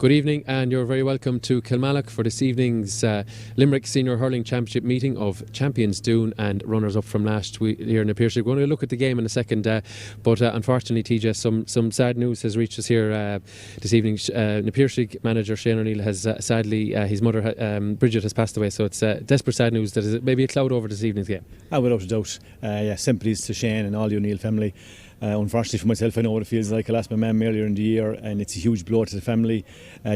Good evening, and you're very welcome to Kilmallock for this evening's Limerick Senior Hurling Championship meeting of champions Doon and runners-up from last year in the Piarsaigh. We're going to look at the game in a second, but unfortunately, TJ, some sad news has reached us here this evening. The Piarsaigh manager Shane O'Neill has sadly, his mother Bridget has passed away, so it's desperate sad news that is maybe a cloud over this evening's game. Without a doubt. Sympathies to Shane and all the O'Neill family. Unfortunately for myself, I know what it feels like. I lost my mum earlier in the year, and it's a huge blow to the family.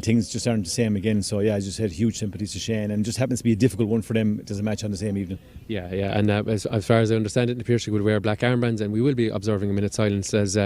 Things just aren't the same again. So I just had huge sympathies to Shane, and it just happens to be a difficult one for them. There's a match on the same evening. Yeah, and as far as I understand it, the Piarsaigh will wear black armbands, and we will be observing a minute's silence as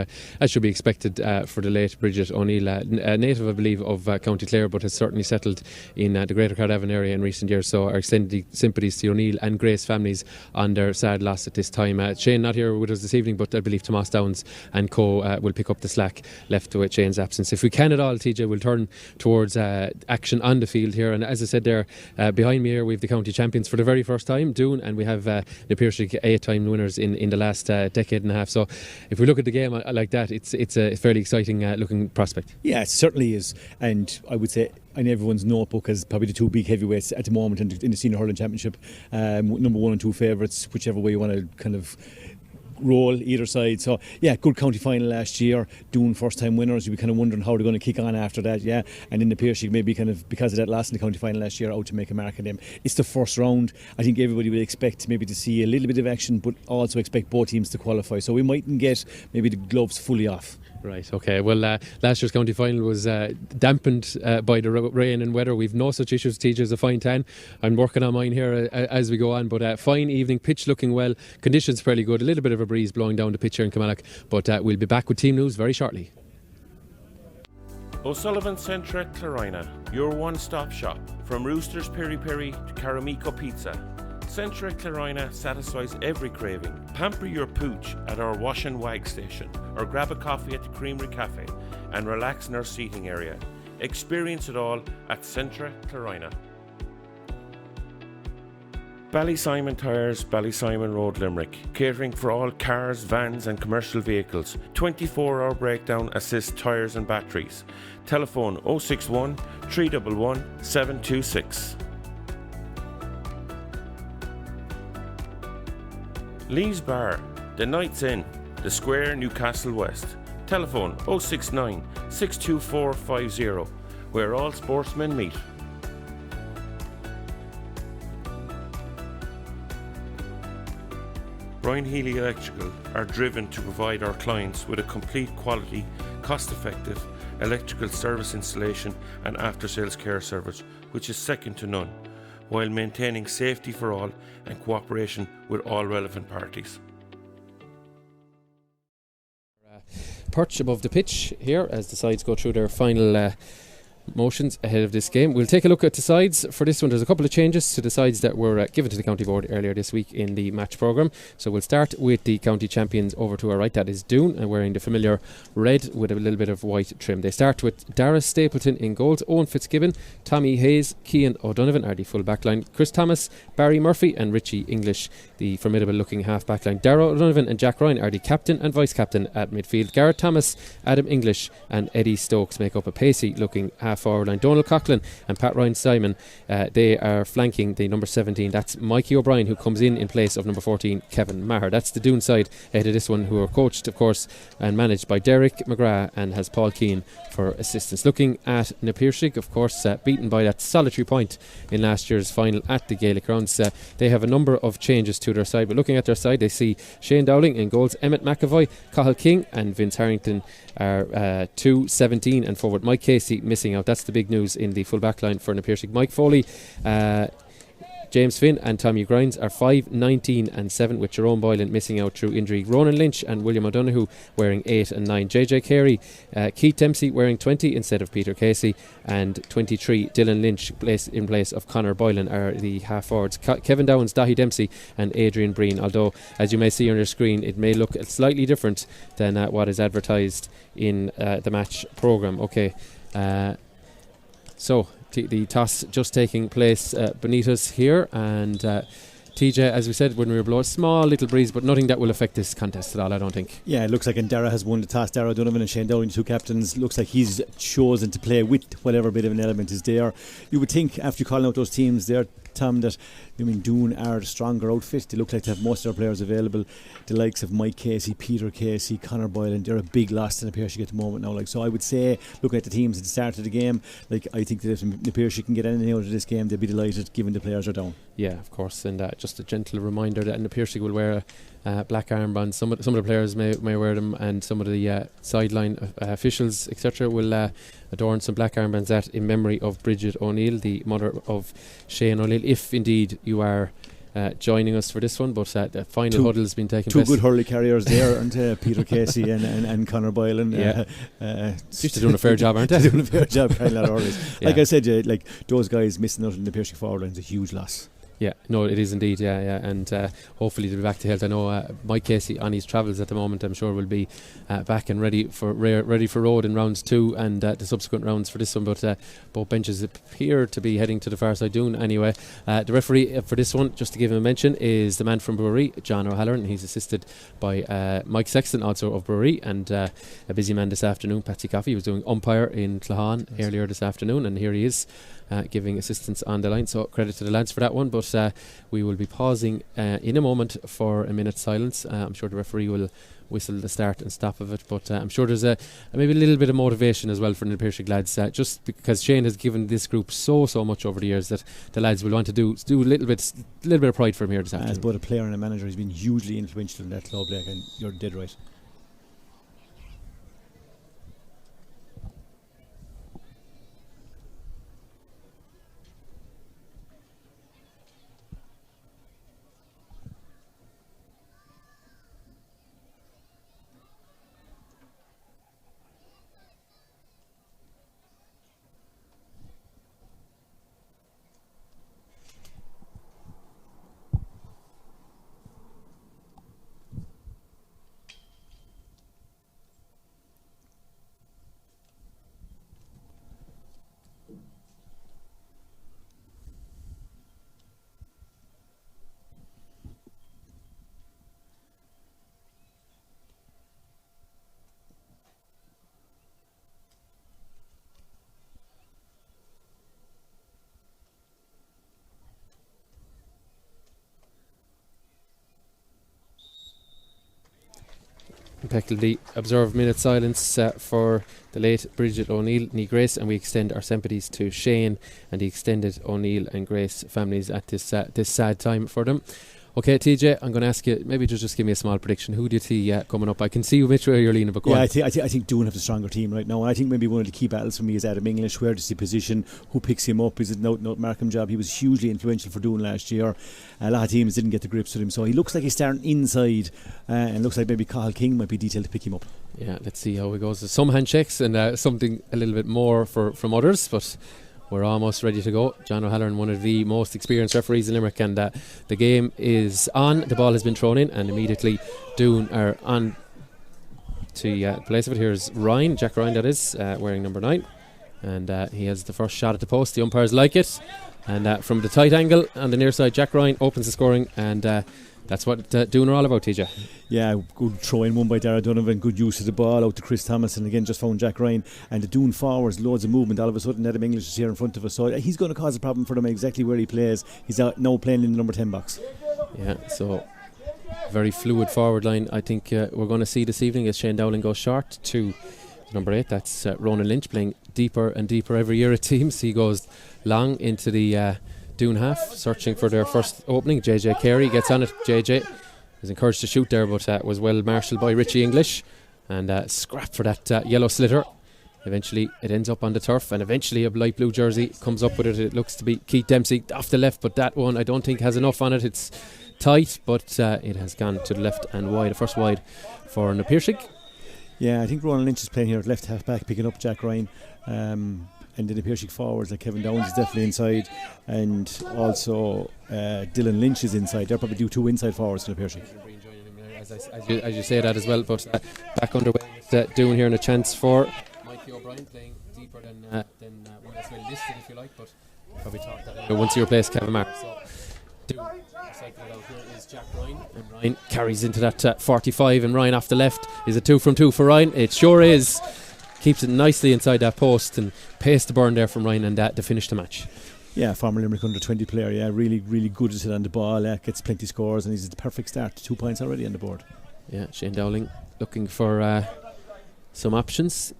should be expected for the late Bridget O'Neill, a native, I believe, of County Clare, but has certainly settled in the Greater Cardiff area in recent years. So our extended sympathies to O'Neill and Grace families on their sad loss at this time. Shane not here with us this evening, but I believe Tomas Downs and co will pick up the slack left with Shane's absence. If we can at all, TJ, we'll turn towards action on the field here. And as I said there, behind me here we have the county champions for the very first time, Doon, and we have the Piarsaigh 8-time winners in the last decade and a half. So if we look at the game like that, it's a fairly exciting looking prospect. Yeah, it certainly is. And I would say in everyone's notebook as probably the two big heavyweights at the moment in the Senior Hurling Championship. Number 1 and 2 favourites, whichever way you want to kind of roll either side. So good county final last year. Doon first time winners. You'll be kind of wondering how they're going to kick on after that. And in the Piarsaigh maybe kind of because of that loss in the county final last year out to make a mark on them. It's the first round. I think everybody would expect maybe to see a little bit of action, but also expect both teams to qualify. So we mightn't get maybe the gloves fully off. Right, okay. Well, last year's county final was dampened by the rain and weather. We've no such issues. TJ's a fine tan. I'm working on mine here as we go on, but fine evening, pitch looking well, conditions fairly good, a little bit of a breeze blowing down the pitch here in Kilmallock, but we'll be back with team news very shortly. O'Sullivan Centre at Clarina, your one-stop shop. From Rooster's Peri Peri to Caramico Pizza, Centre at Clarina satisfies every craving. Pamper your pooch at our wash and wag station, or grab a coffee at the Creamery Cafe and relax in our seating area. Experience it all at Centre at Clarina. Ballysimon Tyres, Ballysimon Road, Limerick. Catering for all cars, vans and commercial vehicles. 24-hour breakdown assist tyres and batteries. Telephone 061 311 726. Lee's Bar, The Night's Inn, The Square, Newcastle West. Telephone 069 62450, where all sportsmen meet. Brian Healy Electrical are driven to provide our clients with a complete, quality, cost-effective electrical service installation and after-sales care service, which is second to none, while maintaining safety for all and cooperation with all relevant parties. Perch above the pitch here as the sides go through their final motions ahead of this game. We'll take a look at the sides for this one. There's a couple of changes to the sides that were given to the county board earlier this week in the match programme. So we'll start with the county champions over to our right. That is Doon, and wearing the familiar red with a little bit of white trim. They start with Dara Stapleton in goals, Owen Fitzgibbon, Tommy Hayes, Cian O'Donovan are the full backline, Chris Thomas, Barry Murphy and Richie English the formidable looking half backline. Dara O'Donovan and Jack Ryan are the captain and vice captain at midfield. Garrett Thomas, Adam English and Eddie Stokes make up a pacey looking half forward line. Donald Coughlin and Pat Ryan Simon, they are flanking the number 17. That's Mikey O'Brien, who comes in place of number 14 Kevin Maher. That's the Doon side ahead of this one, who are coached of course and managed by Derek McGrath and has Paul Keane for assistance. Looking at Na Piarsaigh, of course beaten by that solitary point in last year's final at the Gaelic Grounds. They have a number of changes to their side, but looking at their side they see Shane Dowling in goals, Emmett McAvoy, Cathal King and Vince Harrington are 2-17 and forward Mike Casey missing out. That's the big news in the full back line for Na Piarsaigh. Mike Foley, James Finn and Tommy Grimes are 5, 19 and 7, with Jerome Boylan missing out through injury. Ronan Lynch and William O'Donoghue wearing 8 and 9. JJ Carey, Keith Dempsey wearing 20 instead of Peter Casey, and 23 Dylan Lynch in place of Conor Boylan are the half forwards. Kevin Downs, Dahi Dempsey and Adrian Breen, although as you may see on your screen it may look slightly different than what is advertised in the match programme. Okay, so the toss just taking place beneath us here, and TJ, as we said when we were below, a small little breeze, but nothing that will affect this contest at all, I don't think. Yeah, it looks like, and Dara has won the toss. Dara Donovan and Shane Downey, the two captains, looks like he's chosen to play with whatever bit of an element is there. You would think, after calling out those teams there, Tom, that Doon are the stronger outfit. They look like to have most of their players available. The likes of Mike Casey, Peter Casey, Conor Boylan, they're a big loss to the Piarsaigh at the moment now. So I would say, looking at the teams at the start of the game, I think that if the Piarsaigh can get anything out of this game, they'll be delighted, given the players are down. Yeah, of course, and just a gentle reminder that the Piarsaigh will wear black armbands. Some of the players may wear them, and some of the sideline officials, etc., will adorn some black armbands that in memory of Bridget O'Neill, the mother of Shane O'Neill, if indeed you are joining us for this one. But the final huddle has been taken place. Two good hurley carriers there, and Peter Casey and Conor Boylan. Just doing a fair job, aren't they? Doing a fair job carrying a lot of hurleys. Like I said, those guys missing out in the Piarsaigh forward line is a huge loss. Yeah, no, it is indeed, and hopefully they'll be back to health. I know Mike Casey on his travels at the moment, I'm sure will be back and ready for road in rounds 2 and the subsequent rounds for this one, but both benches appear to be heading to the far side Doon anyway. The referee for this one, just to give him a mention, is the man from Brewery, John O'Halloran. He's assisted by Mike Sexton, also of Brewery, and a busy man this afternoon, Patsy Coffey. He was doing umpire in Clahan earlier this afternoon, and here he is giving assistance on the line, so credit to the lads for that one. But we will be pausing in a moment for a minute's silence. I'm sure the referee will whistle the start and stop of it, but I'm sure there's maybe a little bit of motivation as well for the Piarsaigh lads, just because Shane has given this group so much over the years, that the lads will want to do a little bit of pride for him here this afternoon. As both a player and a manager, he's been hugely influential in that club, and you're dead right. Impeccably observed minute silence for the late Bridget O'Neill, ní Grace, and we extend our sympathies to Shane and the extended O'Neill and Grace families at this sad time for them. Okay, TJ, I'm going to ask you, maybe just give me a small prediction. Who do you see coming up? I can see which way you're leaning, but go on. I think Doon have the stronger team right now, and I think maybe one of the key battles for me is Adam English. Where does he position? Who picks him up? Is it no Markham job? He was hugely influential for Doon last year. A lot of teams didn't get the grips with him, so he looks like he's starting inside, and looks like maybe Cathal King might be detailed to pick him up. Yeah, let's see how it goes. There's some handshakes and something a little bit more from others, but we're almost ready to go. John O'Halloran, one of the most experienced referees in Limerick, and the game is on. The ball has been thrown in, and immediately Doon are on to the place of it. Here's Jack Ryan, that is, wearing number 9, and he has the first shot at the post. The umpires like it, and from the tight angle on the near side, Jack Ryan opens the scoring, and that's what Doon are all about, TJ. Yeah, good throw in one by Dara Donovan, good use of the ball out to Chris Thomas, and again just found Jack Ryan, and the Doon forwards, loads of movement. All of a sudden Adam English is here in front of us, so he's going to cause a problem for them exactly where he plays. He's out now playing in the number 10 box. Yeah, so very fluid forward line. I think we're going to see this evening as Shane Dowling goes short to number 8. That's Ronan Lynch, playing deeper and deeper every year it seems. He goes long into the Doon half, searching for their first opening. JJ Carey gets on it. JJ was encouraged to shoot there, but was well marshalled by Richie English, and scrapped for that yellow slitter. Eventually it ends up on the turf, and eventually a light blue jersey comes up with it. It looks to be Keith Dempsey off the left, but that one I don't think has enough on it. It's tight, but it has gone to the left and wide. A first wide for the Piarsaigh. Yeah, I think Ronan Lynch is playing here at left half back, picking up Jack Ryan. And then the Piarsaigh forwards, like Kevin Downs is definitely inside, and also Dylan Lynch is inside. They'll probably do 2 inside forwards for the Piarsaigh. As you say that as well, but back underway with Doon here, and a chance for Mikey O'Brien, playing deeper than well listed, if you like, but probably thought that once you replace Kevin Mark. So Cycle it out here is Jack Ryan, and Ryan carries into that 45, and Ryan off the left. Is it 2 from 2 for Ryan? It sure is. Keeps it nicely inside that post and pays the burn there from Ryan, and to finish the match. Yeah, former Limerick under 20 player. Yeah, really, really good at it on the ball. Gets plenty scores, and he's at the perfect start. 2 points already on the board. Yeah, Shane Dowling looking for some options.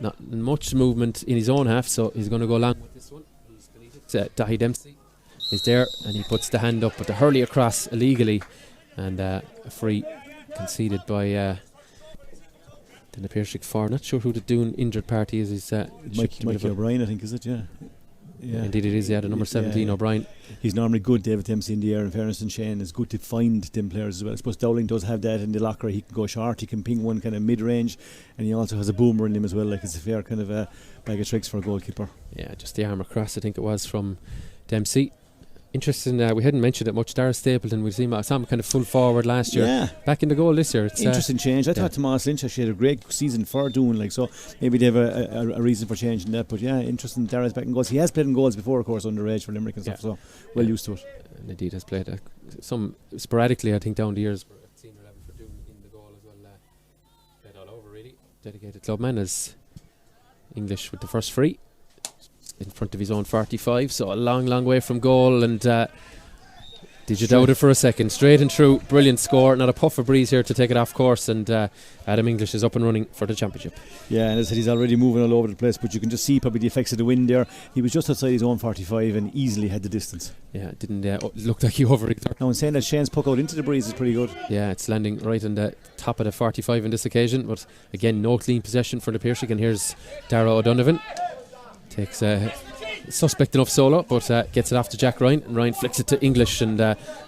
Not much movement in his own half, so he's going to go long with this one. He's beneath it. Dahi Dempsey is there, and he puts the hand up, but the hurley across illegally, and a free conceded by the Piarsaigh for. Not sure who the Doon injured party is. He's Mikey O'Brien, I think, is it? Yeah. Indeed it is, the number 17 O'Brien. He's normally good, David Dempsey, in the air. In fairness, and Shane is good to find them players as well. I suppose Dowling does have that in the locker. He can go short, he can ping one kind of mid-range, and he also has a boomer in him as well. Like, it's a fair kind of a bag of tricks for a goalkeeper. Yeah, just the arm across, I think it was, from Dempsey. Interesting, we hadn't mentioned it much. Darragh Stapleton, we saw him kind of full forward last year. Yeah. Back in the goal this year. It's interesting change. I thought Tomas Lynch actually had a great season for Doon, like, so maybe they have a reason for changing that. But yeah, interesting. Darragh's back in goals. He has played in goals before, of course, underage for Limerick and stuff, so well used to it. And indeed has played some sporadically, I think, down the years at senior level for Doon in the goal as well. Played all over, really. Dedicated clubman as English with the first free in front of his own 45, so a long way from goal, and did you doubt it for a second? Straight and true, brilliant score. Not a puff of breeze here to take it off course, and Adam English is up and running for the championship. Yeah, and as I said, he's already moving all over the place, but you can just see probably the effects of the wind there. He was just outside his own 45 and easily had the distance. Yeah, it didn't look like he overreached. Now, in saying that, Shane's puck out into the breeze is pretty good. Yeah, it's landing right on the top of the 45 on this occasion, but again, no clean possession for the Piarsaigh, and here's Darragh O'Donovan. Takes a suspect enough solo, but gets it off to Jack Ryan, and Ryan flicks it to English, and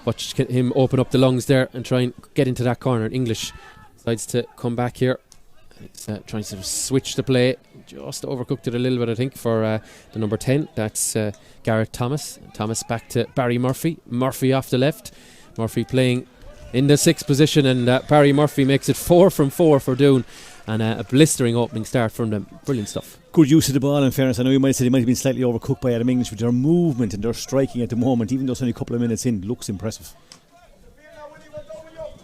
watch him open up the lungs there and try and get into that corner. English decides to come back here. He's trying to switch the play, just overcooked it a little bit, I think, for the number 10. That's Garrett Thomas. Thomas back to Barry Murphy. Murphy off the left. Murphy playing in the 6th position, and Barry Murphy makes it 4 from 4 for Doon, and a blistering opening start from them. Brilliant stuff. Good use of the ball, in fairness. I know you might have said he might have been slightly overcooked by Adam English, but their movement and their striking at the moment, even though it's only a couple of minutes in, looks impressive.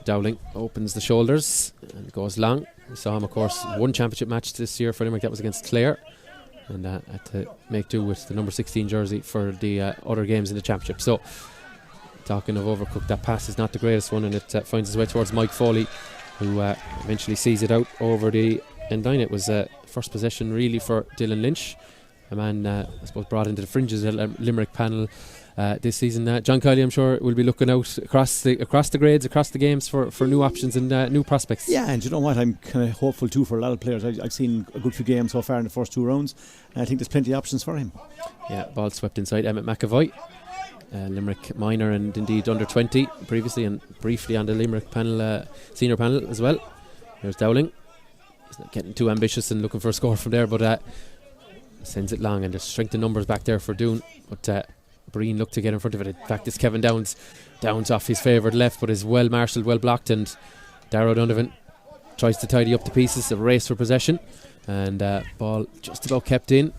Dowling opens the shoulders and goes long. We saw him, of course, one championship match this year for Limerick. That was against Clare, and had to make do with the number 16 jersey for the other games in the championship. So, talking of overcooked, that pass is not the greatest one, and it finds its way towards Mike Foley, who eventually sees it out over the end line. It was first possession really for Dylan Lynch, a man I suppose brought into the fringes of the Limerick panel this season. John Kiley, I'm sure, will be looking out across the grades, across the games for new options and new prospects. Yeah, and you know what, I'm kind of hopeful too for a lot of players. I've seen a good few games so far in the first 2 rounds, and I think there's plenty of options for him. Yeah, ball swept inside. Emmett McAvoy, Limerick minor and indeed under 20 previously, and briefly on the Limerick panel, senior panel as well. There's Dowling. He's not getting too ambitious and looking for a score from there, but sends it long, and there's strength in numbers back there for Doon, but Breen looked to get in front of it. In fact, it's Kevin Downs off his favoured left, but is well marshalled, well blocked, and Darragh O'Donovan tries to tidy up the pieces. A race for possession, and ball just about kept in.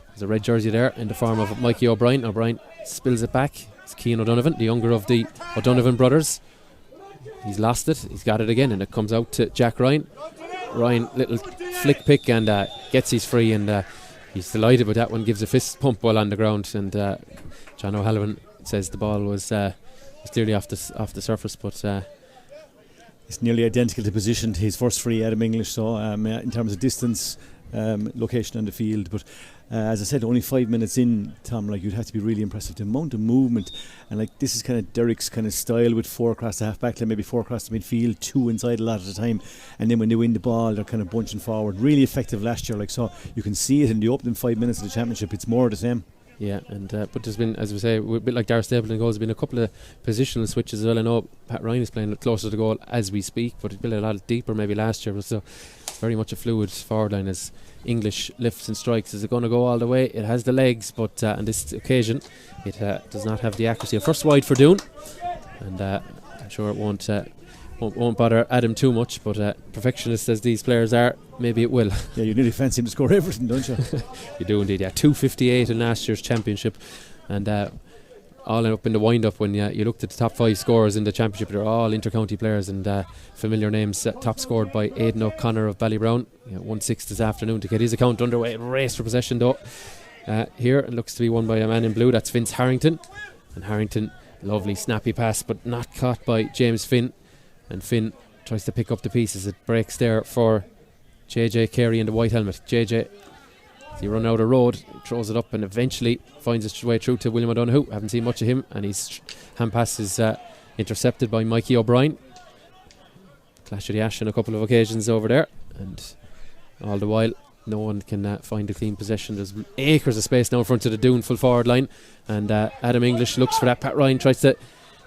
There's a red jersey there in the form of Mikey O'Brien. O'Brien spills it back. It's Cian O'Donovan, the younger of the O'Donovan brothers. He's lost it, he's got it again, and it comes out to Jack Ryan. Ryan, little flick pick, and gets his free, and he's delighted with that one. Gives a fist pump while on the ground, and John O'Halloran says the ball was clearly off the surface, but it's nearly identical to position to his first free, Adam English. So in terms of distance, location on the field, but as I said, only 5 minutes in, Tom, like, you'd have to be really impressive. The amount of movement, and like, this is kind of Derek's kind of style, with 4 across the half back line, maybe 4 across the midfield, 2 inside a lot of the time, and then when they win the ball, they're kind of bunching forward. Really effective last year, like, so you can see it in the opening 5 minutes of the championship. It's more of the same. Yeah, and but there's been, as we say, a bit like Darragh Stapleton goals, there's been a couple of positional switches as well. I know Pat Ryan is playing closer to the goal as we speak, but it's been a lot deeper maybe last year, but so it's very much a fluid forward line as English lifts and strikes. Is it going to go all the way? It has the legs, but on this occasion it does not have the accuracy. A first wide for Doon, and I'm sure it won't bother Adam too much, but perfectionists as these players are, maybe it will. Yeah, you nearly fancy him to score everything, don't you? You do indeed, yeah. 258 in last year's championship, and all up in the wind-up when you looked at the top 5 scorers in the championship. They're all inter-county players and familiar names. Top scored by Aidan O'Connor of Ballybrown. 1-6 this afternoon to get his account underway. Race for possession though. Here it looks to be won by a man in blue. That's Vince Harrington. And Harrington, lovely snappy pass, but not caught by James Finn. And Finn tries to pick up the pieces. It breaks there for JJ Carey in the white helmet. JJ, as he run out of road, throws it up and eventually finds his way through to William O'Donoghue. Haven't seen much of him, and his hand pass is intercepted by Mikey O'Brien. Clash of the Ash on a couple of occasions over there, and all the while no one can find a clean possession. There's acres of space now in front of the Doon full forward line, and Adam English looks for that. Pat Ryan tries to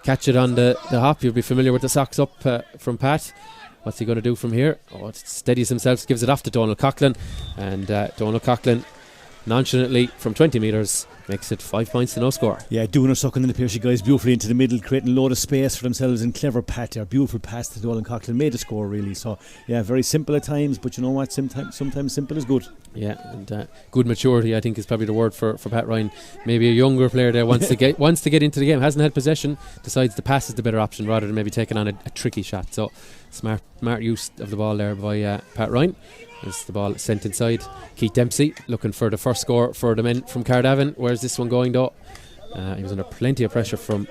catch it on the hop. You'll be familiar with the socks up from Pat. What's he going to do from here? Oh, it steadies himself, gives it off to Donald Coughlin, and Donald Coughlin nonchalantly from 20 metres makes it 5 points to no score. Yeah, Doon are sucking in the Piarsaigh guys beautifully into the middle, creating a load of space for themselves, and clever pat there, beautiful pass to Donald Coughlin, made a score really. So yeah, very simple at times, but you know what, sometimes simple is good. Yeah, and good maturity I think is probably the word for Pat Ryan. Maybe a younger player there wants to get into the game, hasn't had possession, decides the pass is the better option rather than maybe taking on a tricky shot. So smart use of the ball there by Pat Ryan. As the ball sent inside, Keith Dempsey looking for the first score for the men from Cardavan. Where's this one going though? He was under plenty of pressure from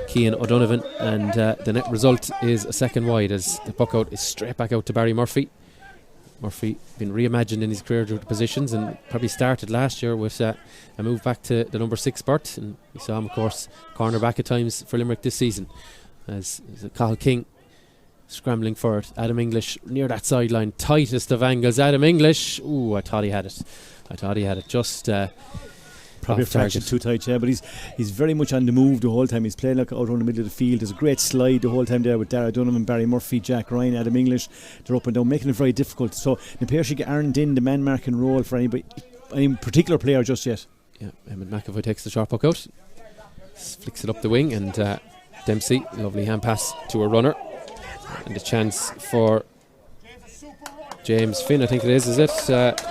Cian O'Donovan, and the net result is a second wide as the puck out is straight back out to Barry Murphy. Murphy been reimagined in his career due to positions, and probably started last year with a move back to the number 6 spot, and we saw him of course cornerback at times for Limerick this season as Cathal King scrambling for it. Adam English near that sideline, tightest of angles. Adam English, I thought he had it just probably a fraction too tight, yeah, but he's very much on the move the whole time. He's playing like out around the middle of the field. There's a great slide the whole time there with Dara Donovan, Barry Murphy, Jack Ryan, Adam English. They're up and down, making it very difficult. So the Piarsaigh aren't in the man marking role for any particular player just yet. Yeah, Emmett McAvoy takes the sharp puck out, flicks it up the wing, and Dempsey, lovely hand pass to a runner. And a chance for James Finn, I think it is it?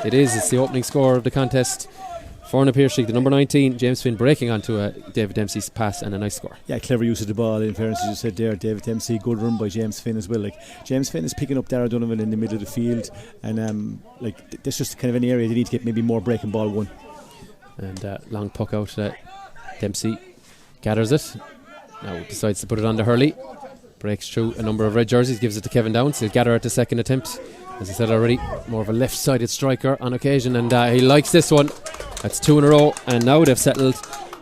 It is. It's the opening score of the contest for the Piarsaigh. The number 19, James Finn, breaking onto David Dempsey's pass, and a nice score. Yeah, clever use of the ball. In fairness, as you said there, David Dempsey, good run by James Finn as well. Like James Finn is picking up Dara Donovan in the middle of the field, and that's just kind of an area they need to get maybe more breaking ball one. And long puck out. Dempsey gathers it. Now decides to put it on to Hurley. Breaks through a number of red jerseys, gives it to Kevin Downs. He'll gather at the second attempt. As I said already, more of a left-sided striker on occasion, and he likes this one. That's 2 in a row, and now they've settled.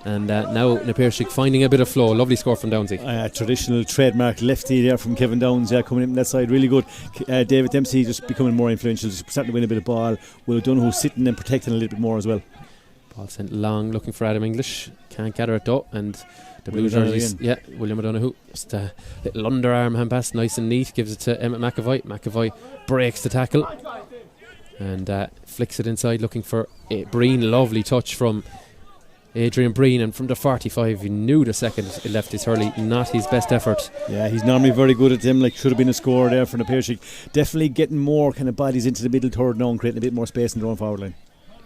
And now na Piarsaigh finding a bit of flow. Lovely score from Downsy. Traditional trademark lefty there from Kevin Downs, coming in from that side, really good. David Dempsey just becoming more influential, just starting to win a bit of ball. Will O'Donoghue sitting and protecting a little bit more as well. Ball sent long, looking for Adam English. Can't gather it though, and the blue jerseys, William O'Donoghue, just a little underarm hand pass, nice and neat, gives it to Emmett McAvoy. McAvoy breaks the tackle and flicks it inside, looking for Breen. Lovely touch from Adrian Breen, and from the 45 he knew the second it left his Hurley, not his best effort. Yeah, he's normally very good at them, should have been a score there for the Piarsaigh. Definitely getting more kind of bodies into the middle third now and creating a bit more space in their own forward line.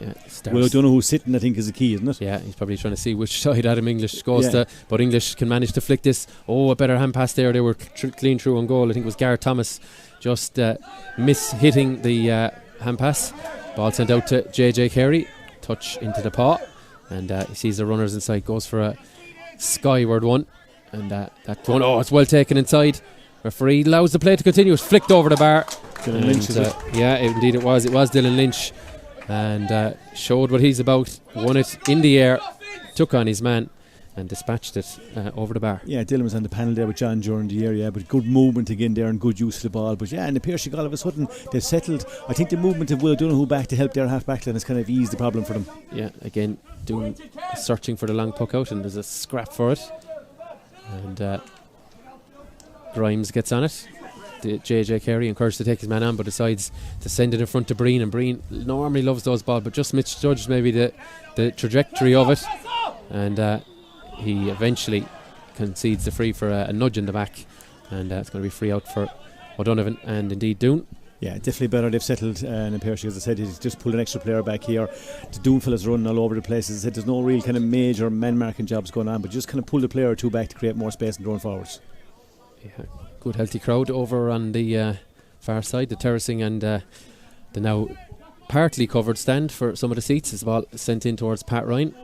Yeah, Will O'Donoghue sitting, I think, is the key, isn't it? Yeah, he's probably trying to see which side Adam English goes to, but English can manage to flick this. A better hand pass there. They were clean through on goal. I think it was Gareth Thomas just miss-hitting the hand pass. Ball sent out to JJ Carey, touch into the paw, and he sees the runners inside, goes for a skyward one, and that one, it's well taken inside. Referee allows the play to continue. It's flicked over the bar. Dylan Lynch, is it? Yeah, indeed it was Dylan Lynch, and showed what he's about. Won it in the air, took on his man, and dispatched it over the bar. Yeah, Dylan was on the panel there with John during the year, but good movement again there and good use of the ball. But and the Piarsaigh all of a sudden they've settled. I think the movement of Will O'Donoghue back to help their half back line has kind of eased the problem for them. Yeah, again Doon searching for the long puck out, and there's a scrap for it, and Grimes gets on it. JJ Carey encouraged to take his man on, but decides to send it in front to Breen, and Breen normally loves those balls but just misjudged maybe the trajectory of it, and he eventually concedes the free for a nudge in the back, and it's going to be free out for O'Donovan and indeed Doon. Yeah, definitely better. They've settled in Piarsaigh, as I said. He's just pulled an extra player back here. The Doon fellas running all over the place. As I said, there's no real kind of major man marking jobs going on, but just kind of pulled a player or two back to create more space and throwing forwards. Yeah, good healthy crowd over on the far side, the terracing and the now partly covered stand for some of the seats. As the ball sent in towards Pat Ryan,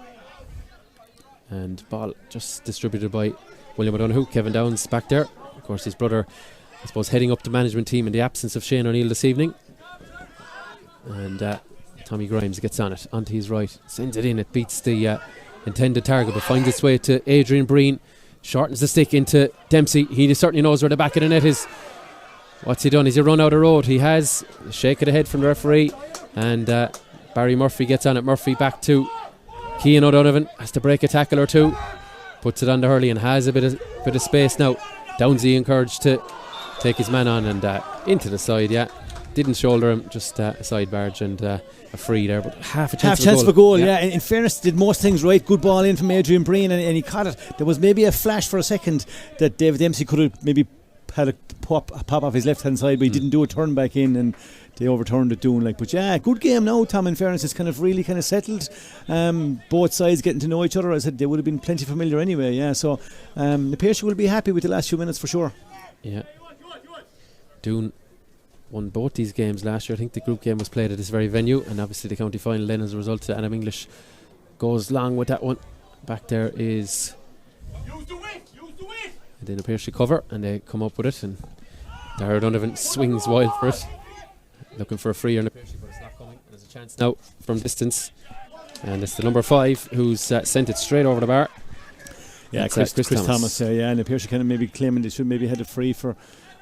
and ball just distributed by William O'Donoghue. Kevin Downs back there, of course his brother, I suppose, heading up the management team in the absence of Shane O'Neill this evening. And Tommy Grimes gets on it, onto his right, sends it in, it beats the intended target but finds its way to Adrian Breen, shortens the stick into Dempsey. He certainly knows where the back of the net is. What's he done? Has he run out of road? He has. A shake of the head from the referee, and Barry Murphy gets on it. Murphy back to Cian O'Donovan, has to break a tackle or two, puts it on to Hurley and has a bit of space now. Downsy encouraged to take his man on and into the side. Didn't shoulder him, just a side barge and a free there, but half a chance of a goal. Yeah. In fairness, did most things right. Good ball in from Adrian Breen, and he caught it. There was maybe a flash for a second that David Dempsey could have maybe had a pop off his left hand side, but he didn't do a turn back in, and they overturned it. Doon, but good game now, Tom. In fairness, it's kind of really kind of settled. Both sides getting to know each other. I said they would have been plenty familiar anyway. So the Piarsaigh will be happy with the last few minutes for sure. Yeah. Doon won both these games last year. I think the group game was played at this very venue, and obviously the county final then as a result. Adam English goes long with that one. Back there is and then a Piarsaigh cover, and they come up with it, and Dara Donovan swings wild for it, looking for a free on the Piarsaigh, but it's not coming. There's a chance now from distance, and it's the number 5 who's sent it straight over the bar. Yeah, Chris Thomas. And the Piarsaigh kind of maybe claiming they should maybe had it free for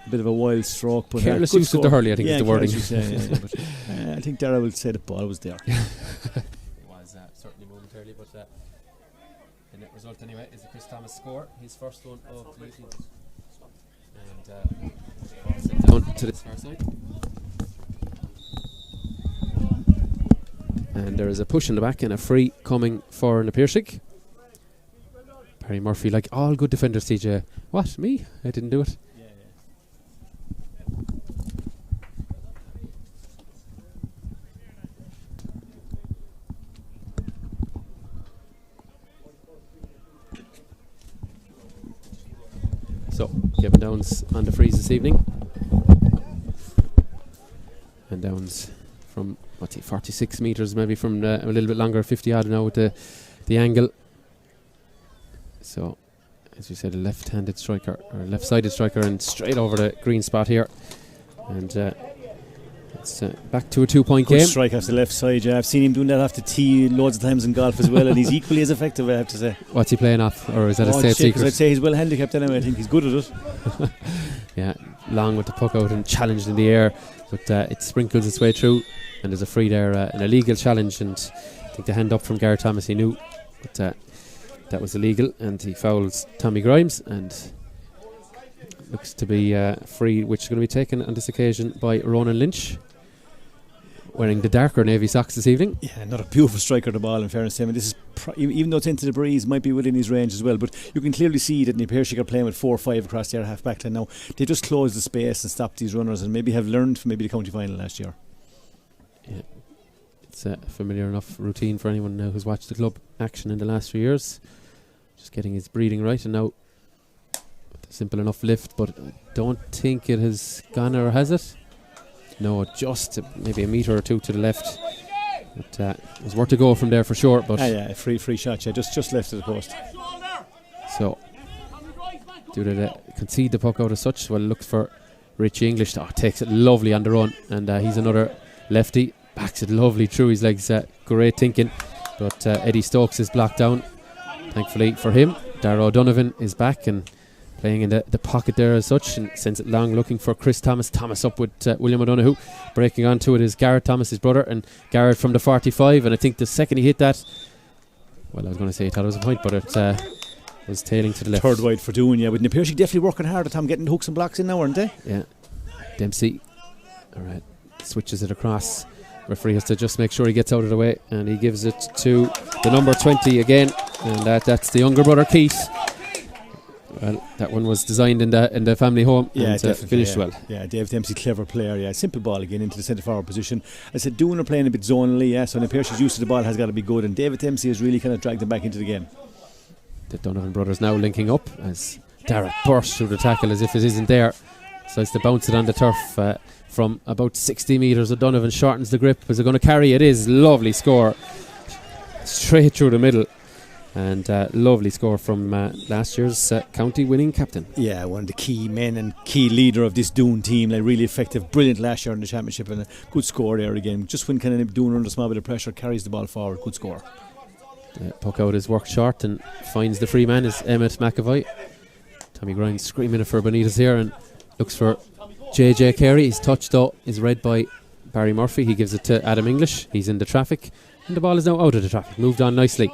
a bit of a wild stroke, but careless use of the Hurley, I think is the wording. But I think Dara will say the ball was there. It was certainly momentarily, but the net result anyway is the Chris Thomas score, his first one of the evening. And down to this far side, and there is a push in the back and a free coming for the Piarsaigh. Barry Murphy, like all good defenders, TJ. What, me? I didn't do it. So, Kevin Downs on the freeze this evening. And Downs from, 46 metres, maybe from a little bit longer, 50 odd now with the angle. So, as we said, a left-handed striker, or left-sided striker, and straight over the green spot here. And it's back to a 2-point game. Good strike off the left side. I've seen him doing that off the tee loads of times in golf as well, and he's equally as effective, I have to say. What's he playing off, or is that a state secret? I'd say he's well handicapped anyway. I think he's good at it. Yeah, long with the puck out and challenged in the air, but it sprinkles its way through, and there's a free there, an illegal challenge, and I think the hand up from Gareth Thomas, he knew, but that was illegal, and he fouls Tommy Grimes, and looks to be free, which is going to be taken on this occasion by Ronan Lynch, wearing the darker navy socks this evening. Yeah, not a beautiful striker of the ball, in fairness to him. This is even though it's into the breeze, might be within his range as well, but you can clearly see that the Piarsaigh are playing with 4 or 5 across their half back line now. They just closed the space and stopped these runners, and maybe have learned from maybe the county final last year. Yeah, it's a familiar enough routine for anyone now who's watched the club action in the last few years. Just getting his breathing right, and now simple enough lift, but I don't think it has gone, or has it? No, just maybe a metre or two to the left. But it was worth a go from there for sure. But yeah, free shot. Yeah, just left of the post. So do they concede the puck out as such? Well, looks for Richie English. Takes it lovely on the run, and he's another lefty. Backs it lovely through his legs. Great thinking, but Eddie Stokes is blocked down. Thankfully for him, Dara O'Donovan is back and playing in the pocket there as such, and sends it long, looking for Chris Thomas. Thomas up with William O'Donoghue. Breaking onto it is Garrett Thomas, his brother, and Garrett from the 45. And I think the second he hit that, well, I was going to say he thought it was a point, but it was tailing to the left. Third wide for Doon, yeah. But the Piarsaigh definitely working hard at Tom, getting the hooks and blocks in now, aren't they? Yeah. Dempsey, alright, switches it across. Referee has to just make sure he gets out of the way, and he gives it to the number 20 again, and that's the younger brother Keith. Well, that one was designed in the family home and finished well. Yeah, Dave Dempsey, clever player. Yeah, simple ball again into the centre forward position. I said Doon are playing a bit zonally. Yeah, so Piarsaigh use of the ball has got to be good, and David Dempsey has really kind of dragged them back into the game. The Donovan brothers now linking up as Darragh bursts through the tackle as if it isn't there. Decides to bounce it on the turf from about 60 metres. O'Donovan shortens the grip. Is it going to carry? It is. Lovely score. Straight through the middle. And lovely score from last year's county winning captain. Yeah, one of the key men and key leader of this Doon team. Like really effective, brilliant last year in the championship, and a good score there again. Just when kind of Doon under a small bit of pressure, carries the ball forward. Good score. Puck out is worked short and finds the free man is Emmett McAvoy. Tommy Grimes screaming it for Benitez here and looks for JJ Carey. His touch though is read by Barry Murphy. He gives it to Adam English. He's in the traffic and the ball is now out of the traffic. Moved on nicely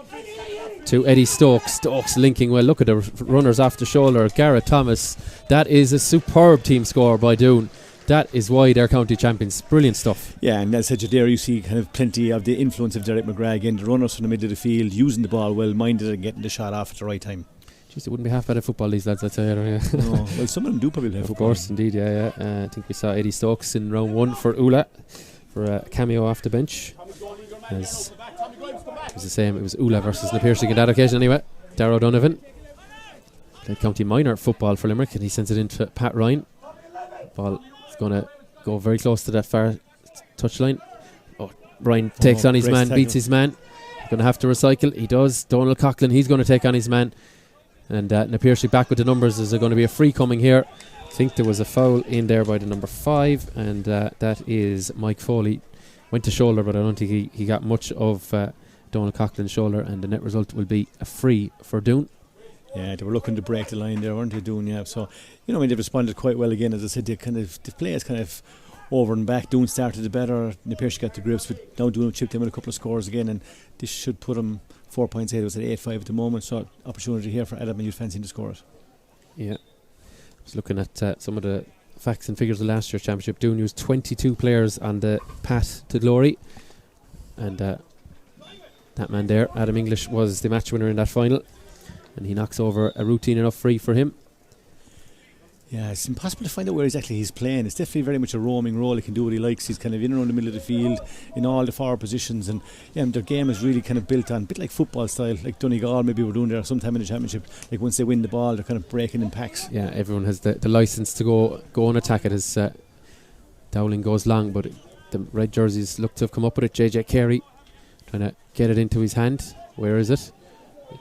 to Eddie Stokes. Stokes linking well. Look at the runners off the shoulder. Garrett Thomas. That is a superb team score by Doon. That is why they're county champions. Brilliant stuff. Yeah, and as I said there, you see kind of plenty of the influence of Derek McGrath again. The runners from the middle of the field using the ball well minded and getting the shot off at the right time. Jeez, it wouldn't be half bad at football, these lads, I'd say. No, well, some of them do probably play football. Of course, indeed, yeah. I think we saw Eddie Stokes in round 1 for Ula for a cameo off the bench. It was the same. It was Ula versus Na Piarsaigh on that occasion anyway. Darragh O'Donovan played county minor football for Limerick and he sends it into Pat Ryan. Ball is going to go very close to that far touchline. Ryan takes on his man, beats his man. He's going to have to recycle. He does. Donald Coughlin, he's going to take on his man. And Na Piarsaigh back with the numbers. Is there going to be a free coming here? I think there was a foul in there by the number 5, and that is Mike Foley. Went to shoulder, but I don't think he got much of Donald Coughlin's shoulder, and the net result will be a free for Doon. Yeah, they were looking to break the line there, weren't they, Doon? Yeah, so they responded quite well again. As I said, the play is kind of over and back. Doon started it better. Na Piarsaigh got the grips, but now Doon chipped in with a couple of scores again, and this should put him 4 points ahead. It was at 8-5 at the moment, so opportunity here for Adam and you'd fancy to score it. Yeah, I was looking at some of the facts and figures of last year's championship. Doon used 22 players on the path to glory, and that man there, Adam English, was the match winner in that final, and he knocks over a routine enough free for him. Yeah, it's impossible to find out where exactly he's playing. It's definitely very much a roaming role. He can do what he likes. He's kind of in and around the middle of the field in all the forward positions, and their game is really kind of built on a bit like football style, like Donegal maybe were doing there sometime in the championship. Like once they win the ball, they're kind of breaking in packs. Yeah, everyone has the licence to go and attack it as Dowling goes long, but the red jerseys look to have come up with it. JJ Carey trying to get it into his hand. Where is it?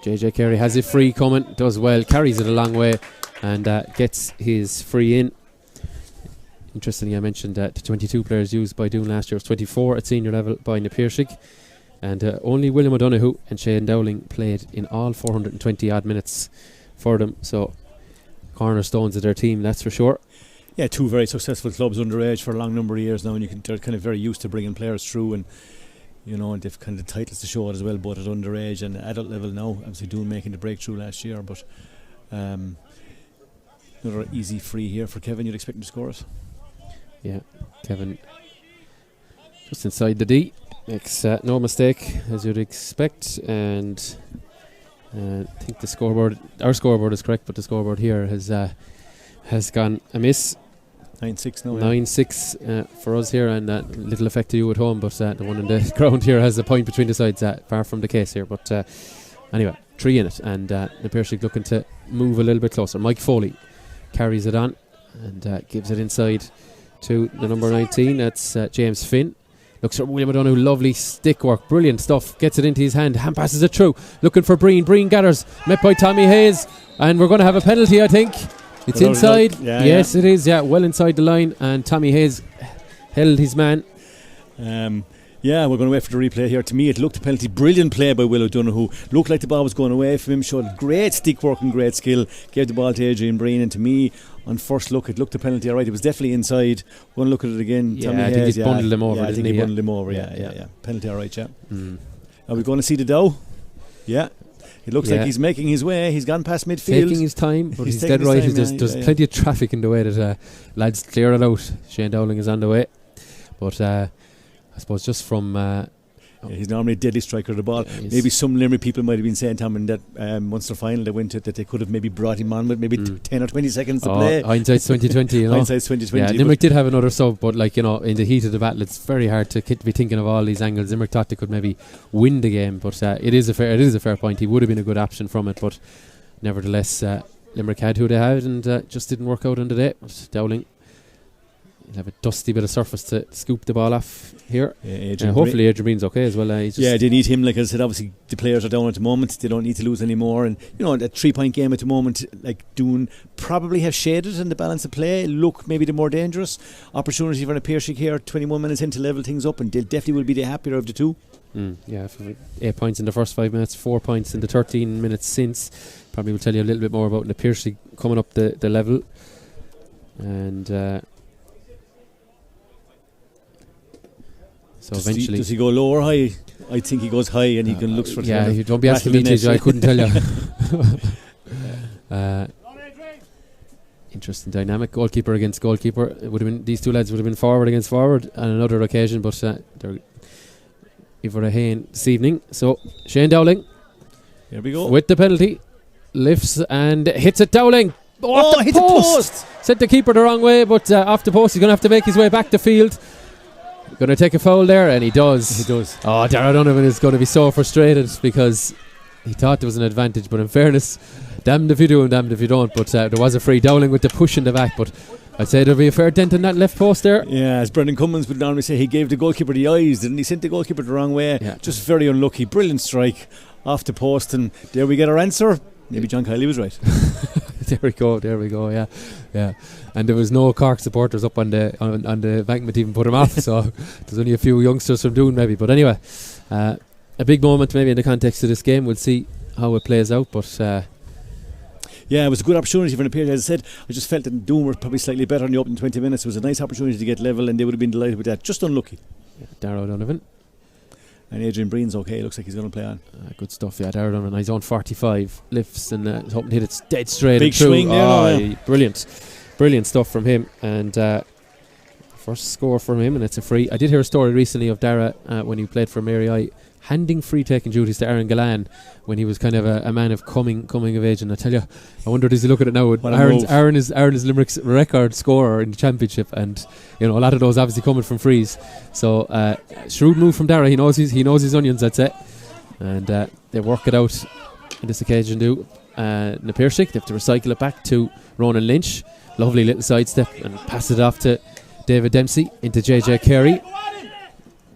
JJ Carey has it free coming, does well, carries it a long way, and gets his free in. Interestingly, I mentioned the 22 players used by Doon last year was 24 at senior level by Na Piarsaigh, and only William O'Donoghue and Shane Dowling played in all 420 odd minutes for them, so cornerstones of their team, that's for sure. Yeah, two very successful clubs underage for a long number of years now, and they're kind of very used to bringing players through, and and they've kind of titles to show it as well, both at underage and adult level now. Obviously Doon making the breakthrough last year, but another easy free here for Kevin. You'd expect him to score it. Yeah, Kevin just inside the D, makes no mistake as you'd expect, and I think our scoreboard is correct, but the scoreboard here has gone amiss. 9-6 now. 9-6 for us here, and little effect to you at home, but the one in the ground here has a point between the sides. Far from the case here, but anyway, 3 in it, and Na Piarsaigh looking to move a little bit closer. Mike Foley carries it on and gives it inside to the number 19. That's James Finn. Looks for William O'Donoghue. Lovely stick work, brilliant stuff. Gets it into his hand passes it through, looking for Breen gathers, met by Tommy Hayes, and we're going to have a penalty, I think. It's inside. Yes, it is. Yeah, well inside the line, and Tommy Hayes held his man. We're going to wait for the replay here. To me, it looked a penalty. Brilliant play by Will O'Donoghue. Looked like the ball was going away from him. Showed great stick work and great skill. Gave the ball to Adrian Breen, and to me, on first look, it looked a penalty. All right, it was definitely inside. We're going to look at it again. Yeah, Tommy I think he bundled him over. Yeah, I think he bundled him over. Yeah. Penalty. All right. Yeah. Are we going to see the Dow? Yeah. It looks like he's making his way. He's gone past midfield. Taking his time, but he's dead right. There's plenty of traffic in the way that lads clear it out. Shane Dowling is on the way. But I suppose just from Yeah, he's normally a deadly striker of the ball. Yeah, maybe some Limerick people might have been saying, Tom, in that Munster final they went to, that they could have maybe brought him on with maybe 10 or 20 seconds to play. Hindsight's 2020, you know. Hindsight's 2020. Yeah, Limerick did have another sub, but like, you know, in the heat of the battle, it's very hard to be thinking of all these angles. Limerick thought they could maybe win the game, but it is a fair point. He would have been a good option from it, but nevertheless, Limerick had who they had, and just didn't work out on the day. But Dowling, he'll have a dusty bit of surface to scoop the ball off here. Yeah, hopefully Adrian Breen's okay as well. They need him. Like I said, obviously the players are down at the moment. They don't need to lose anymore. And you know, that 3-point game at the moment, like Doon probably have shaded in the balance of play. Look, maybe the more dangerous opportunity for a Piarsaigh here. 21 minutes in to level things up, and they definitely will be the happier of the two. Yeah, 8 points in the first 5 minutes, 4 points in the 13 minutes since. Probably will tell you a little bit more about the Piarsaigh coming up the level. And so eventually, does he go low or high? I think he goes high, and he can look for. Yeah, you don't be asking me to. I couldn't tell you. Interesting dynamic. Goalkeeper against goalkeeper. It would have been, these two lads would have been forward against forward on another occasion, but they're Ivor Hain this evening. So Shane Dowling, here we go, with the penalty, lifts and hits it. Dowling. Hit the post. Sent the keeper the wrong way, but off the post. He's going to have to make his way back to field. Going to take a foul there, and he does. Oh, Dara Donovan is going to be so frustrated because he thought there was an advantage, but in fairness, damned if you do and damned if you don't. But there was a free. Dowling with the push in the back, but I'd say there'll be a fair dent in that left post there. Yeah, as Brendan Cummins would normally say, he gave the goalkeeper the eyes, didn't he? Sent the goalkeeper the wrong way. Yeah. Just very unlucky. Brilliant strike off the post, and there we get our answer. Maybe John Kiley was right. There we go. Yeah. And there was no Cork supporters up on the embankment to even put him off. So there's only a few youngsters from Doon maybe. But anyway, a big moment maybe in the context of this game. We'll see how it plays out. But yeah, it was a good opportunity for the period. As I said, I just felt that Doon were probably slightly better in the opening 20 minutes. It was a nice opportunity to get level, and they would have been delighted with that. Just unlucky. Yeah, Darragh Donovan. And Adrian Breen's okay. Looks like he's going to play on. Good stuff, yeah. Darragh Donovan, he's on 45. Lifts and hoping to hit it dead straight. Big swing there. Brilliant stuff from him. And first score from him, and it's a free. I did hear a story recently of Darragh when he played for Mary I, handing free taking duties to Aaron Gallan when he was kind of a man of coming of age. And I tell you, I wonder does he look at it now? Aaron is Limerick's record scorer in the championship, and you know a lot of those obviously coming from frees. So shrewd move from Darragh. He knows his onions, I'd say, and they work it out on this occasion. Na Piarsaigh, they have to recycle it back to Ronan Lynch. Lovely little sidestep and pass it off to David Dempsey into JJ Carey.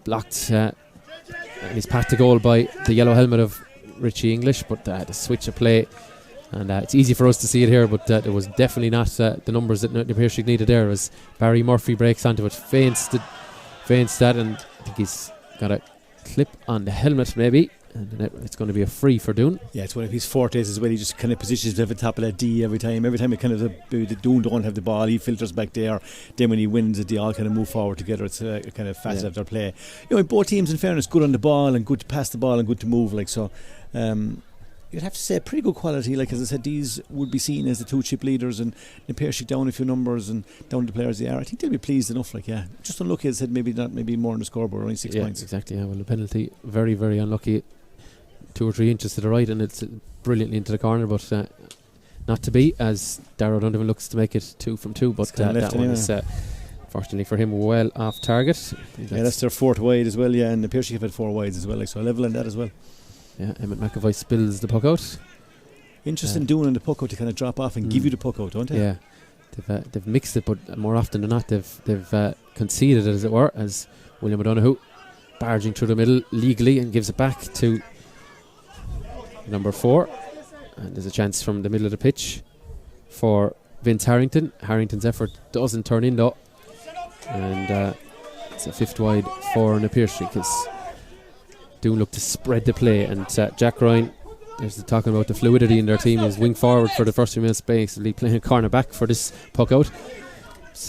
Blocked. And he's packed to goal by the yellow helmet of Richie English, but the switch of play, and it's easy for us to see it here, but it was definitely not the numbers that Piarsaigh needed there, as Barry Murphy breaks onto it, feints that, and I think he's got a clip on the helmet maybe, and it's going to be a free for Doon. Yeah, it's one of his fortes as well. He just kind of positions himself at the top of that D every time it kind of the Doon don't have the ball, he filters back there. Then when he wins it, they all kind of move forward together. It's a kind of facet of their play. You know, both teams, in fairness, good on the ball and good to pass the ball and good to move. Like so, you'd have to say pretty good quality. Like as I said, these would be seen as the two chip leaders, and the Piarsaigh down a few numbers and down the players they are. I think they'll be pleased enough. Like just unlucky. As I said, maybe more on the scoreboard, only 6 points. Exactly. Yeah, well, the penalty very very unlucky. 2 or 3 inches to the right, and it's brilliantly into the corner, but not to be, as Darragh Donovan looks to make it 2 from 2, but that one is fortunately for him well off target. That's their 4th wide as well, and the Piarsaigh have had 4 wides as well, so a level in that as well. Yeah, Emmett McAvoy spills the puck out. Interesting doing the puck out to kind of drop off and give you the puck out, don't they? Yeah, they've mixed it, but more often than not they've conceded it, as it were, as William O'Donoghue barging through the middle legally and gives it back to number 4, and there's a chance from the middle of the pitch for Vince Harrington. Harrington's effort doesn't turn in though, and it's a 5th wide for Na Piarsaigh, because Doon look to spread the play, and Jack Ryan, there's talking about the fluidity in their team, is wing forward for the first few minutes, basically playing corner back for this puck out.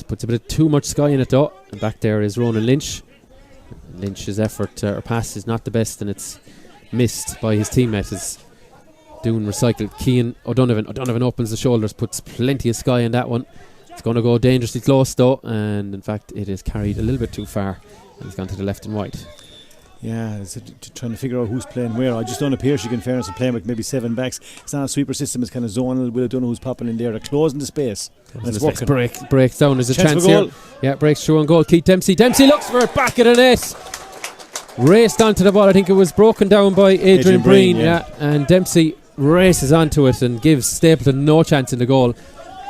Puts a bit of too much sky in it though, and back there is Ronan Lynch. Lynch's effort or pass is not the best, and it's missed by his teammate as Doon recycled. Cian O'Donovan opens the shoulders, puts plenty of sky in that one. It's going to go dangerously close though, and in fact it is carried a little bit too far and it's gone to the left and wide. Yeah, it's trying to figure out who's playing where. I just don't appear she can fairness and playing with maybe 7 backs. It's not a sweeper system, it's kind of zonal. Will Doon who's popping in there. They're closing the space. And it's working. Breaks down. There's a chance for here. goal. Yeah, breaks through on goal. Keith Dempsey. Dempsey looks for it. Back of the net. Raced onto the ball. I think it was broken down by Adrian Breen. Yeah. And Dempsey races onto it and gives Stapleton no chance in the goal.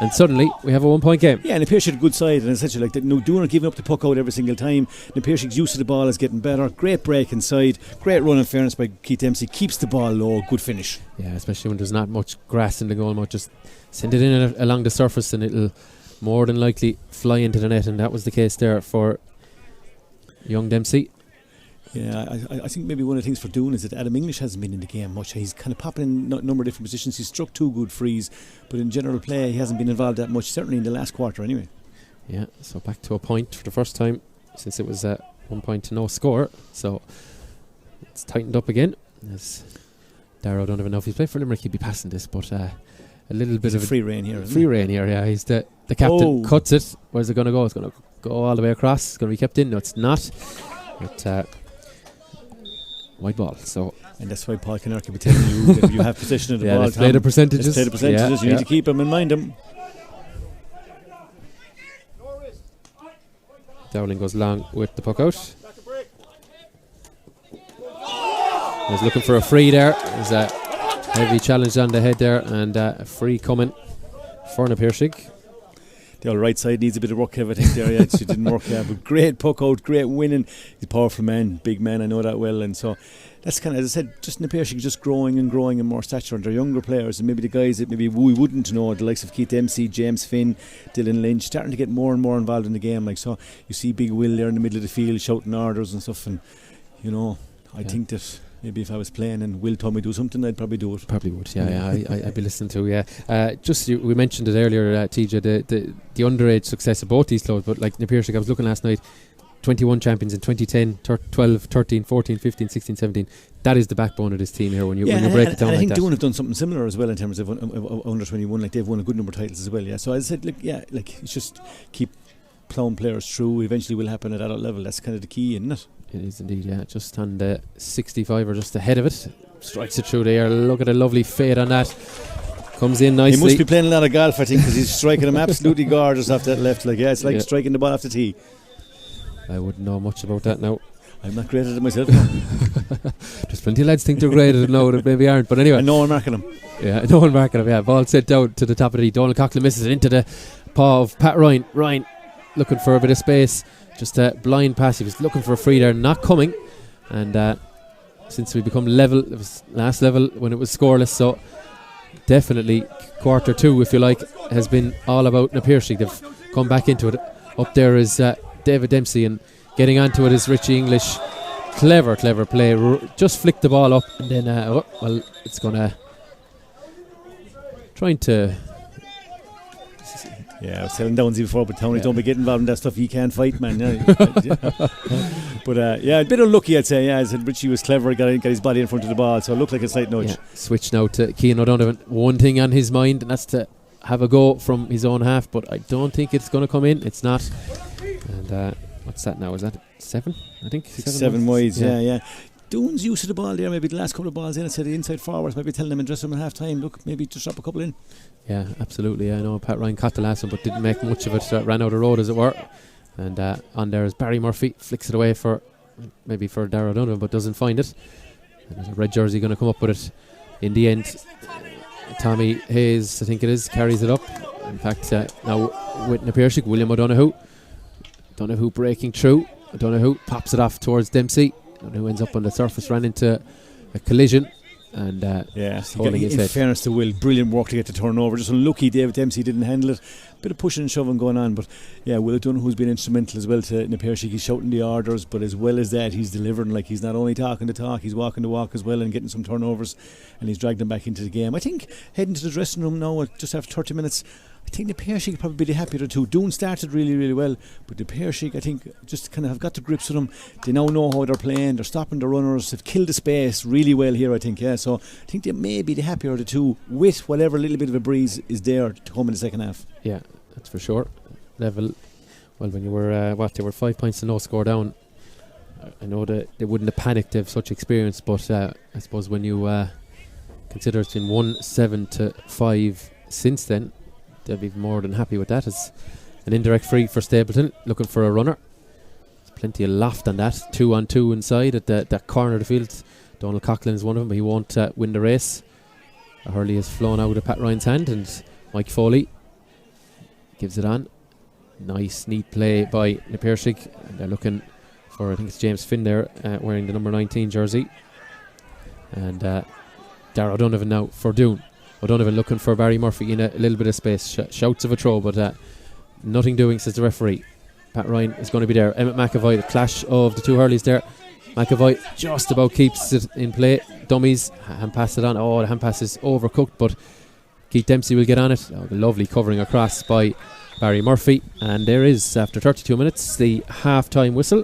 And suddenly we have a 1-point game. Yeah, and Piarsaigh had a good side, and essentially like Doon are giving up the puck out every single time. Piarsaig's use of the ball is getting better. Great break inside, great run in fairness by Keith Dempsey. Keeps the ball low, good finish. Yeah, especially when there's not much grass in the goal. Just send it in along the surface, and it'll more than likely fly into the net. And that was the case there for young Dempsey. Yeah, I think maybe one of the things for Doon is that Adam English hasn't been in the game much. He's kind of popping in a number of different positions. He's struck 2 good frees, but in general play he hasn't been involved that much, certainly in the last quarter anyway. Yeah, so back to a point for the first time since it was 1 point to no score. So it's tightened up again. As Darragh O'Donovan, now if he's played for Limerick he'd be passing this, but a little bit of a free rein here. Free rein here, yeah. He's the captain. Cuts it. Where's it going to go? It's going to go all the way across. It's going to be kept in. No, it's not. But white ball. So, and that's why Paul Kinnerk will be telling you that you have possession of the ball. Let's play the percentages. Let's play the percentages. You need to keep them and mind them. Dowling goes long with the puck out. He's looking for a free there. There's a heavy challenge on the head there, and a free coming for Piarsaigh. The right side needs a bit of work, I think there. Yeah, it didn't work. Yeah, but great puck out, great winning. He's a powerful man, big man. I know that well, and so that's kind of, as I said, just Piarsaigh just growing and growing in more stature. And they're younger players, and maybe the guys that maybe we wouldn't know, the likes of Keith Dempsey, James Finn, Dylan Lynch, starting to get more and more involved in the game. Like so, you see Big Will there in the middle of the field shouting orders and stuff, and you know, I think that. Maybe if I was playing and Will told me to do something, I'd probably do it. Probably would, yeah. I'd be listening to, yeah. We mentioned it earlier, TJ, the underage success of both these clubs, but like Piarsaigh, I was looking last night, 21 champions in 2010, 12, 13, 14, 15, 16, 17. That is the backbone of this team here when you break it down and like that. I think Doon have done something similar as well in terms of under 21. Like they've won a good number of titles as well. Yeah. So as I said, it's just keep plowing players through. Eventually, will happen at adult level. That's kind of the key, isn't it? It is indeed, yeah. Just on the 65 or just ahead of it. Strikes it through the air. Look at a lovely fade on that. Comes in nicely. He must be playing a lot of golf, I think, because he's striking them absolutely gorgeous off that left. It's like striking the ball off the tee. I wouldn't know much about that now. I'm not great at it myself. There's plenty of lads think they're great at it now that maybe aren't. But anyway. And no one marking them. Yeah, no one marking them, yeah. Ball set down to the top of the tee. Donald Coughlin misses it into the paw of Pat Ryan. Ryan looking for a bit of space. Just a blind pass. He was looking for a free there, not coming. And since we become level, it was last level when it was scoreless. So definitely quarter 2, if you like, has been all about Piarsaigh. They've come back into it. Up there is David Dempsey, and getting onto it is Richie English. Clever play. Just flicked the ball up, and then it's gonna trying to. Yeah, I was telling Downsy before, but Tony, don't be getting involved in that stuff. He can't fight, man. But a bit unlucky, I'd say. Yeah, I said Richie was clever, got his body in front of the ball, so it looked like a slight nudge. Yeah. Switch now to Cian O'Donovan. One thing on his mind, and that's to have a go from his own half, but I don't think it's going to come in. It's not. And what's that now? Is that 7? I think 7 wides. Yeah. Doon's use of the ball there, maybe the last couple of balls in, instead of the inside forwards, maybe telling them in dressing room at half time, look, maybe just drop a couple in. Yeah, absolutely. I know Pat Ryan caught the last one but didn't make much of it, ran out of road as it were. And on there is Barry Murphy, flicks it away for Darragh O'Donovan, but doesn't find it. And there's a red jersey going to come up with it in the end. Tommy Hayes, I think it is, carries it up. In fact, now with Piarsaigh, William O'Donoghue breaking through. O'Donoghue pops it off towards Dempsey, who ends up on the surface, ran into a collision. And holding his head. In fairness to Will, brilliant work to get the turnover. Just unlucky David Dempsey didn't handle it. Bit of pushing and shoving going on, but Will Doon, who's been instrumental as well to Piarsaigh. He's shouting the orders, but as well as that, he's delivering. Like, he's not only talking the talk, he's walking the walk as well, and getting some turnovers, and he's dragged them back into the game. I think heading to the dressing room now, just after 30 minutes, I think Piarsaigh could probably be the happier of the two. Doon started really, really well, but Piarsaigh, I think, just kind of have got the grips with them. They now know how they're playing. They're stopping the runners. They've killed the space really well here, I think. Yeah, so I think they may be the happier of the two, with whatever little bit of a breeze is there to come in the second half. Yeah, that's for sure. Level. Well, when you were they were 5 points to no score down I know that they wouldn't have panicked to have such experience, but I suppose when you consider it's been 1-7 to 5 since then, they'll be more than happy with that. It's an indirect free for Stapleton, looking for a runner. There's plenty of loft on that. 2-on-2 inside at that corner of the field. Donald Coughlin is one of them, but he won't win the race. A hurley has flown out of Pat Ryan's hand, and Mike Foley gives it on. Nice, neat play by Na Piarsaigh. They're looking for, I think it's James Finn there, wearing the number 19 jersey. And Darragh O'Donovan now for Doon. O'Donovan looking for Barry Murphy in a little bit of space. Shouts of a throw, but nothing doing, says the referee. Pat Ryan is going to be there. Emmett McAvoy, the clash of the two hurleys there. McAvoy just about keeps it in play. Dummies, hand pass it on. Oh, the hand pass is overcooked, but Keith Dempsey will get on it. Oh, lovely covering across by Barry Murphy. And there is, after 32 minutes, the half-time whistle.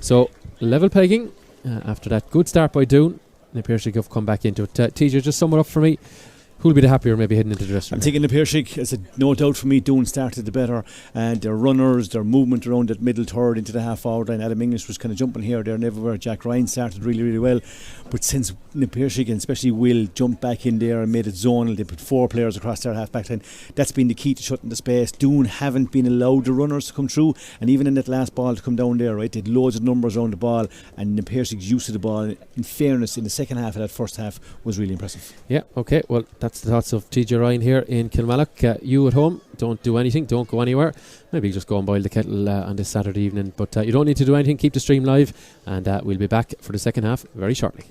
So, level pegging after that good start by Doon. Na Piarsaigh have come back into it. TJ, just sum it up for me. Who'll be the happier maybe heading into the dressing room? I'm thinking Na Piarsaigh, as no doubt for me, Doon started the better, and their runners, their movement around that middle third into the half forward line. Adam English was kind of jumping here, there and everywhere. Jack Ryan started really, really well. But since Na Piarsaigh, and especially Will, jumped back in there and made it zonal, they put 4 players across their half back line. That's been the key to shutting the space. Doon haven't been allowed the runners to come through, and even in that last ball to come down there, right, they had loads of numbers around the ball, and Na Piarsaig's use of the ball, in fairness, in the second half of that first half, was really impressive. Yeah, okay, well, that's the thoughts of TJ Ryan here in Kilmallock. You at home, don't do anything, don't go anywhere. Maybe just go and boil the kettle on this Saturday evening, but you don't need to do anything. Keep the stream live, and we'll be back for the second half very shortly.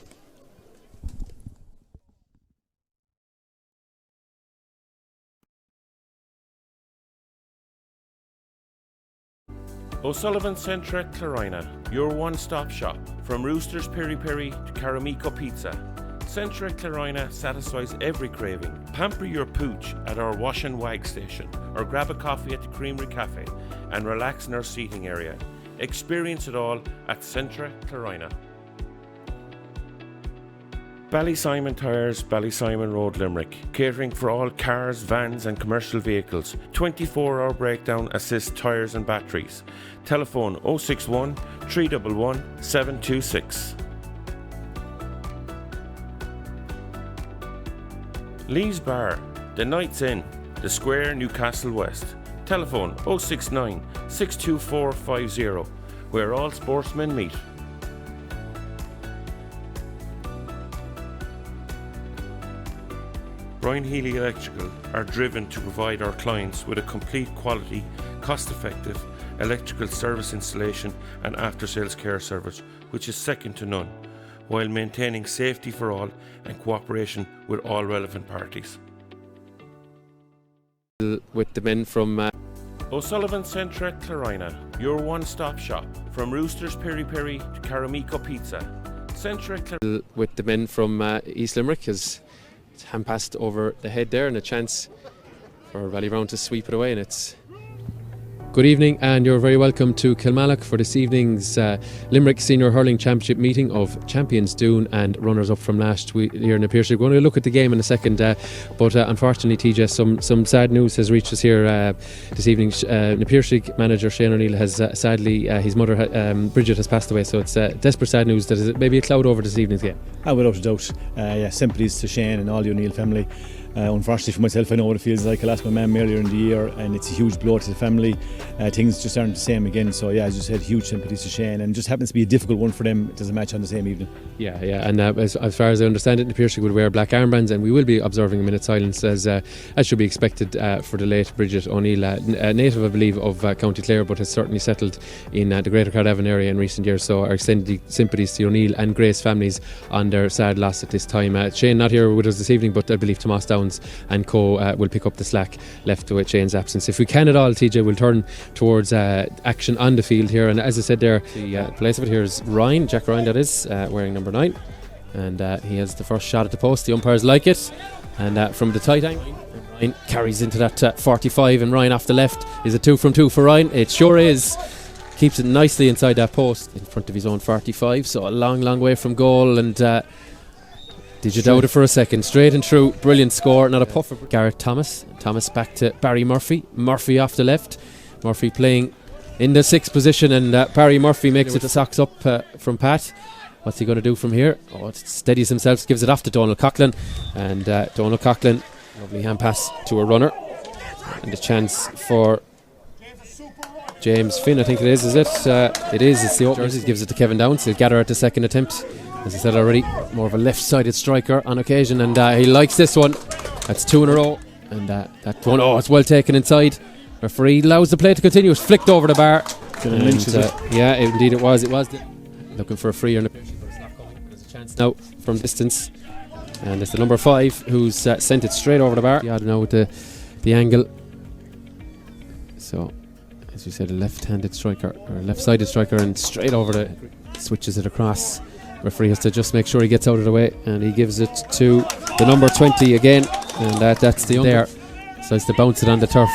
O'Sullivan Centre at Clarina, your one-stop shop. From Roosters Piri Piri to Caramico Pizza, Centre at Clarina satisfies every craving. Pamper your pooch at our Wash and Wag station, or grab a coffee at the Creamery Cafe and relax in our seating area. Experience it all at Centre at Clarina. Ballysimon Tyres, Ballysimon Road, Limerick. Catering for all cars, vans and commercial vehicles. 24-hour breakdown assist tyres and batteries. Telephone 061 311 726. Lee's Bar, The Night's Inn, The Square, Newcastle West. Telephone 069 624 50, where all sportsmen meet. Brian Healy Electrical are driven to provide our clients with a complete, quality, cost-effective electrical service installation and after-sales care service, which is second to none, while maintaining safety for all and cooperation with all relevant parties. With the men from O'Sullivan Centre at Clarina, your one-stop shop. From Roosters Piri Piri to Caramico Pizza. Centre at Clarina. With the men from East Limerick, as it's hand passed over the head there, and a chance for Ballyround to sweep it away, and it's good evening, and you're very welcome to Kilmallock for this evening's Limerick Senior Hurling Championship meeting of champions Doon and runners-up from last year in Na Piarsaigh. We're going to look at the game in a second, but unfortunately, TJ, some sad news has reached us here this evening. Na Piarsaigh manager Shane O'Neill has sadly, his mother Bridget has passed away, so it's desperate sad news that is maybe a cloud over this evening's game. Without a doubt. Sympathies to Shane and all the O'Neill family. Unfortunately for myself, I know what it feels like. I lost my mum earlier in the year, and it's a huge blow to the family. Things just aren't the same again, so as you said, huge sympathies to Shane, and it just happens to be a difficult one for them. There's a match on the same evening. And as far as I understand it, Na Piarsaigh would wear black armbands, and we will be observing a minute's silence as should be expected for the late Bridget O'Neill, a native I believe of County Clare, but has certainly settled in the Greater Cardiff area in recent years, so our extended sympathies to O'Neill and Grace families on their sad loss at this time. Shane not here with us this evening, but I believe Tomas Downs and co will pick up the slack left with Shane's absence. If we can at all, TJ, we'll turn towards action on the field here, and as I said there, the place of it here is Ryan, Jack Ryan that is, wearing number 9, and he has the first shot at the post. The umpires like it, and from the tight angle, Ryan carries into that 45, and Ryan off the left. Is it 2 from 2 for Ryan? It sure is. Keeps it nicely inside that post in front of his own 45, so a long way from goal, and did you doubt it for a second? Straight and true, brilliant score, not a puffer. Garrett Thomas back to Barry Murphy off the left. Murphy playing in the 6th position, and Barry Murphy makes it the socks up from Pat. What's he going to do from here? Oh, it steadies himself, gives it off to Donald Coughlin, and Donald Coughlin, lovely hand pass to a runner, and a chance for James Finn, I think it is it? It is, it's the opener. He gives it to Kevin Downs. He'll gather at the second attempt. As I said already, more of a left-sided striker on occasion, and he likes this one. That's 2 in a row, and that one, it's well taken inside. Referee allows the play to continue. It's flicked over the bar. Yeah, indeed it was. Looking for a free on the pitch, but it's not coming. There's a chance now from distance, and it's the number 5 who's sent it straight over the bar. Yeah, I don't know with the angle. So, as we said, a left-handed striker or a left-sided striker, and straight over switches it across. Referee has to just make sure he gets out of the way, and he gives it to the number 20 again, and that's the there. So it's to bounce it on the turf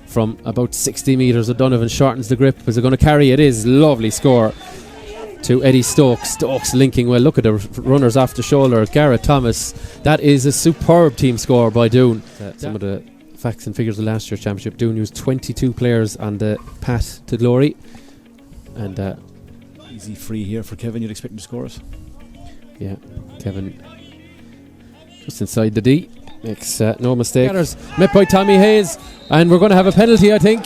from about 60 metres. O'Donovan shortens the grip. Is it going to carry? It is. Lovely score to Eddie Stokes. Stokes linking well. Look at the runners off the shoulder. Garrett Thomas. That is a superb team score by Doon. Some of the facts and figures of last year's championship. Doon used 22 players on the path to glory, and easy free here for Kevin. You'd expect him to score it. Yeah, Kevin just inside the D, makes no mistake. Met by Tommy Hayes, and we're going to have a penalty, I think.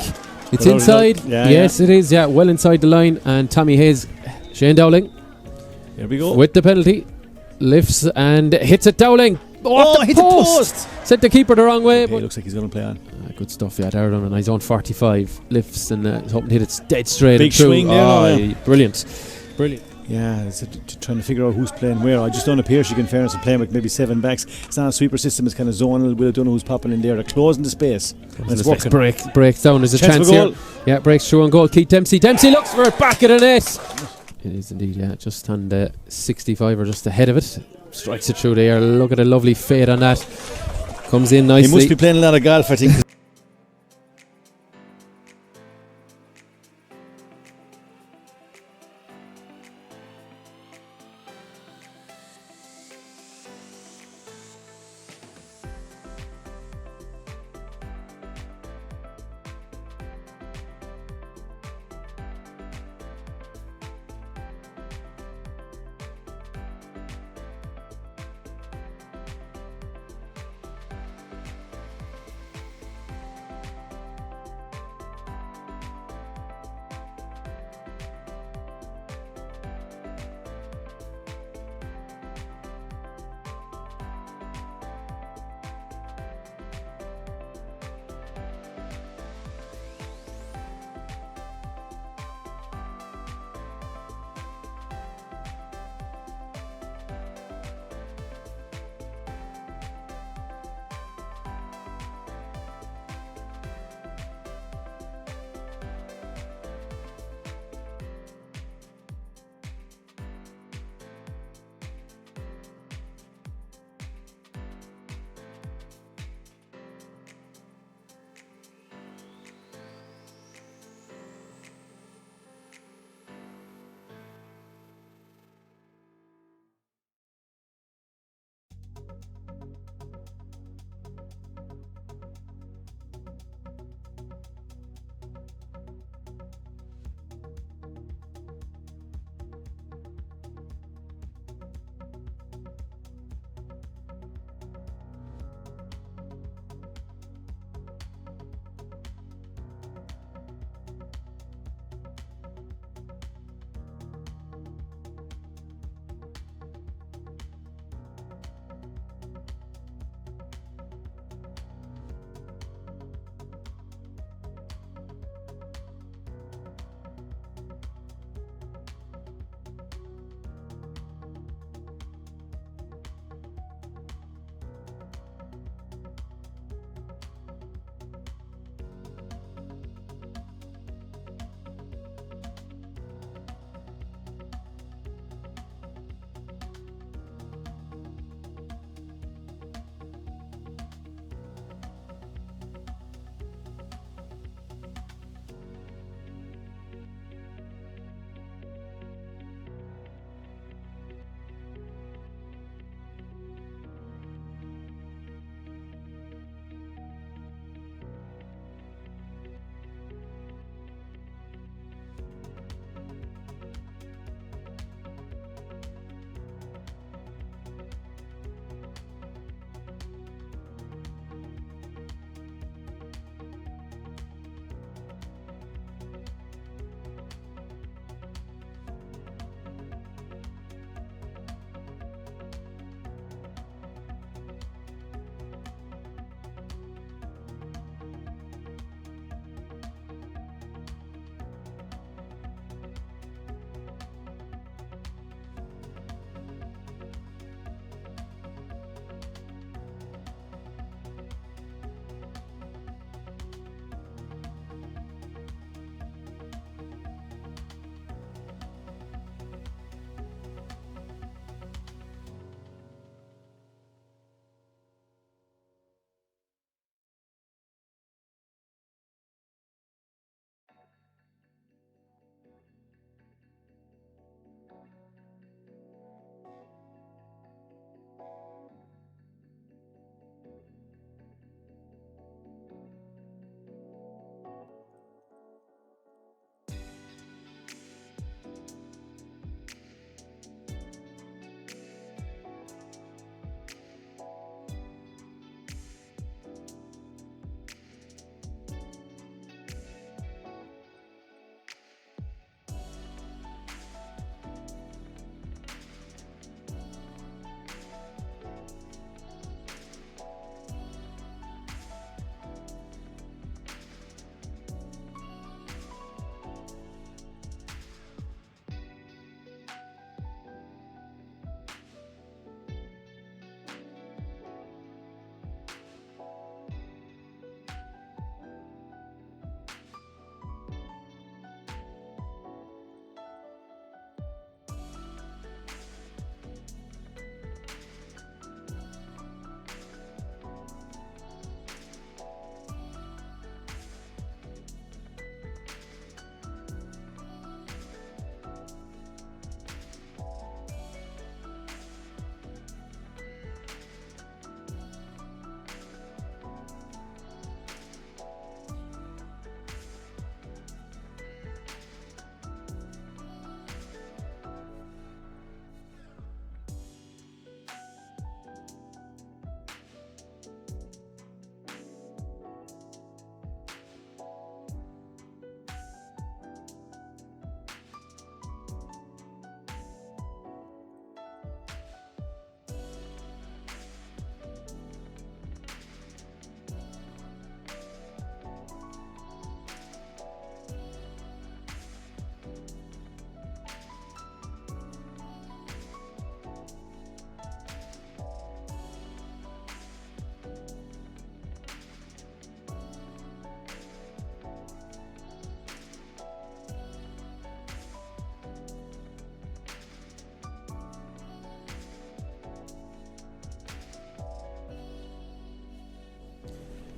It's inside. Yes, it is. Yeah, well inside the line, and Tommy Hayes, Shane Dowling, here we go with the penalty, lifts and hits it. Dowling. Hit the post. Sent the keeper the wrong way. Okay, but looks like he's going to play on. Good stuff. Yeah, Darren on his own 45 lifts and hoping to hit it dead straight. Big swing there. Brilliant. Yeah, it's trying to figure out who's playing where. I just don't appear she can fairness of playing with maybe 7 backs. It's not a sweeper system, it's kind of zonal. We don't know who's popping in there. They're closing the space. It's working. Breaks down. There's a chance here. Yeah, breaks through on goal. Keith Dempsey. Dempsey looks for it, back of the net. It is indeed, yeah, just on the 65 or just ahead of it. Strikes it through the air. Look at a lovely fade on that. Comes in nicely. He must be playing a lot of golf, I think.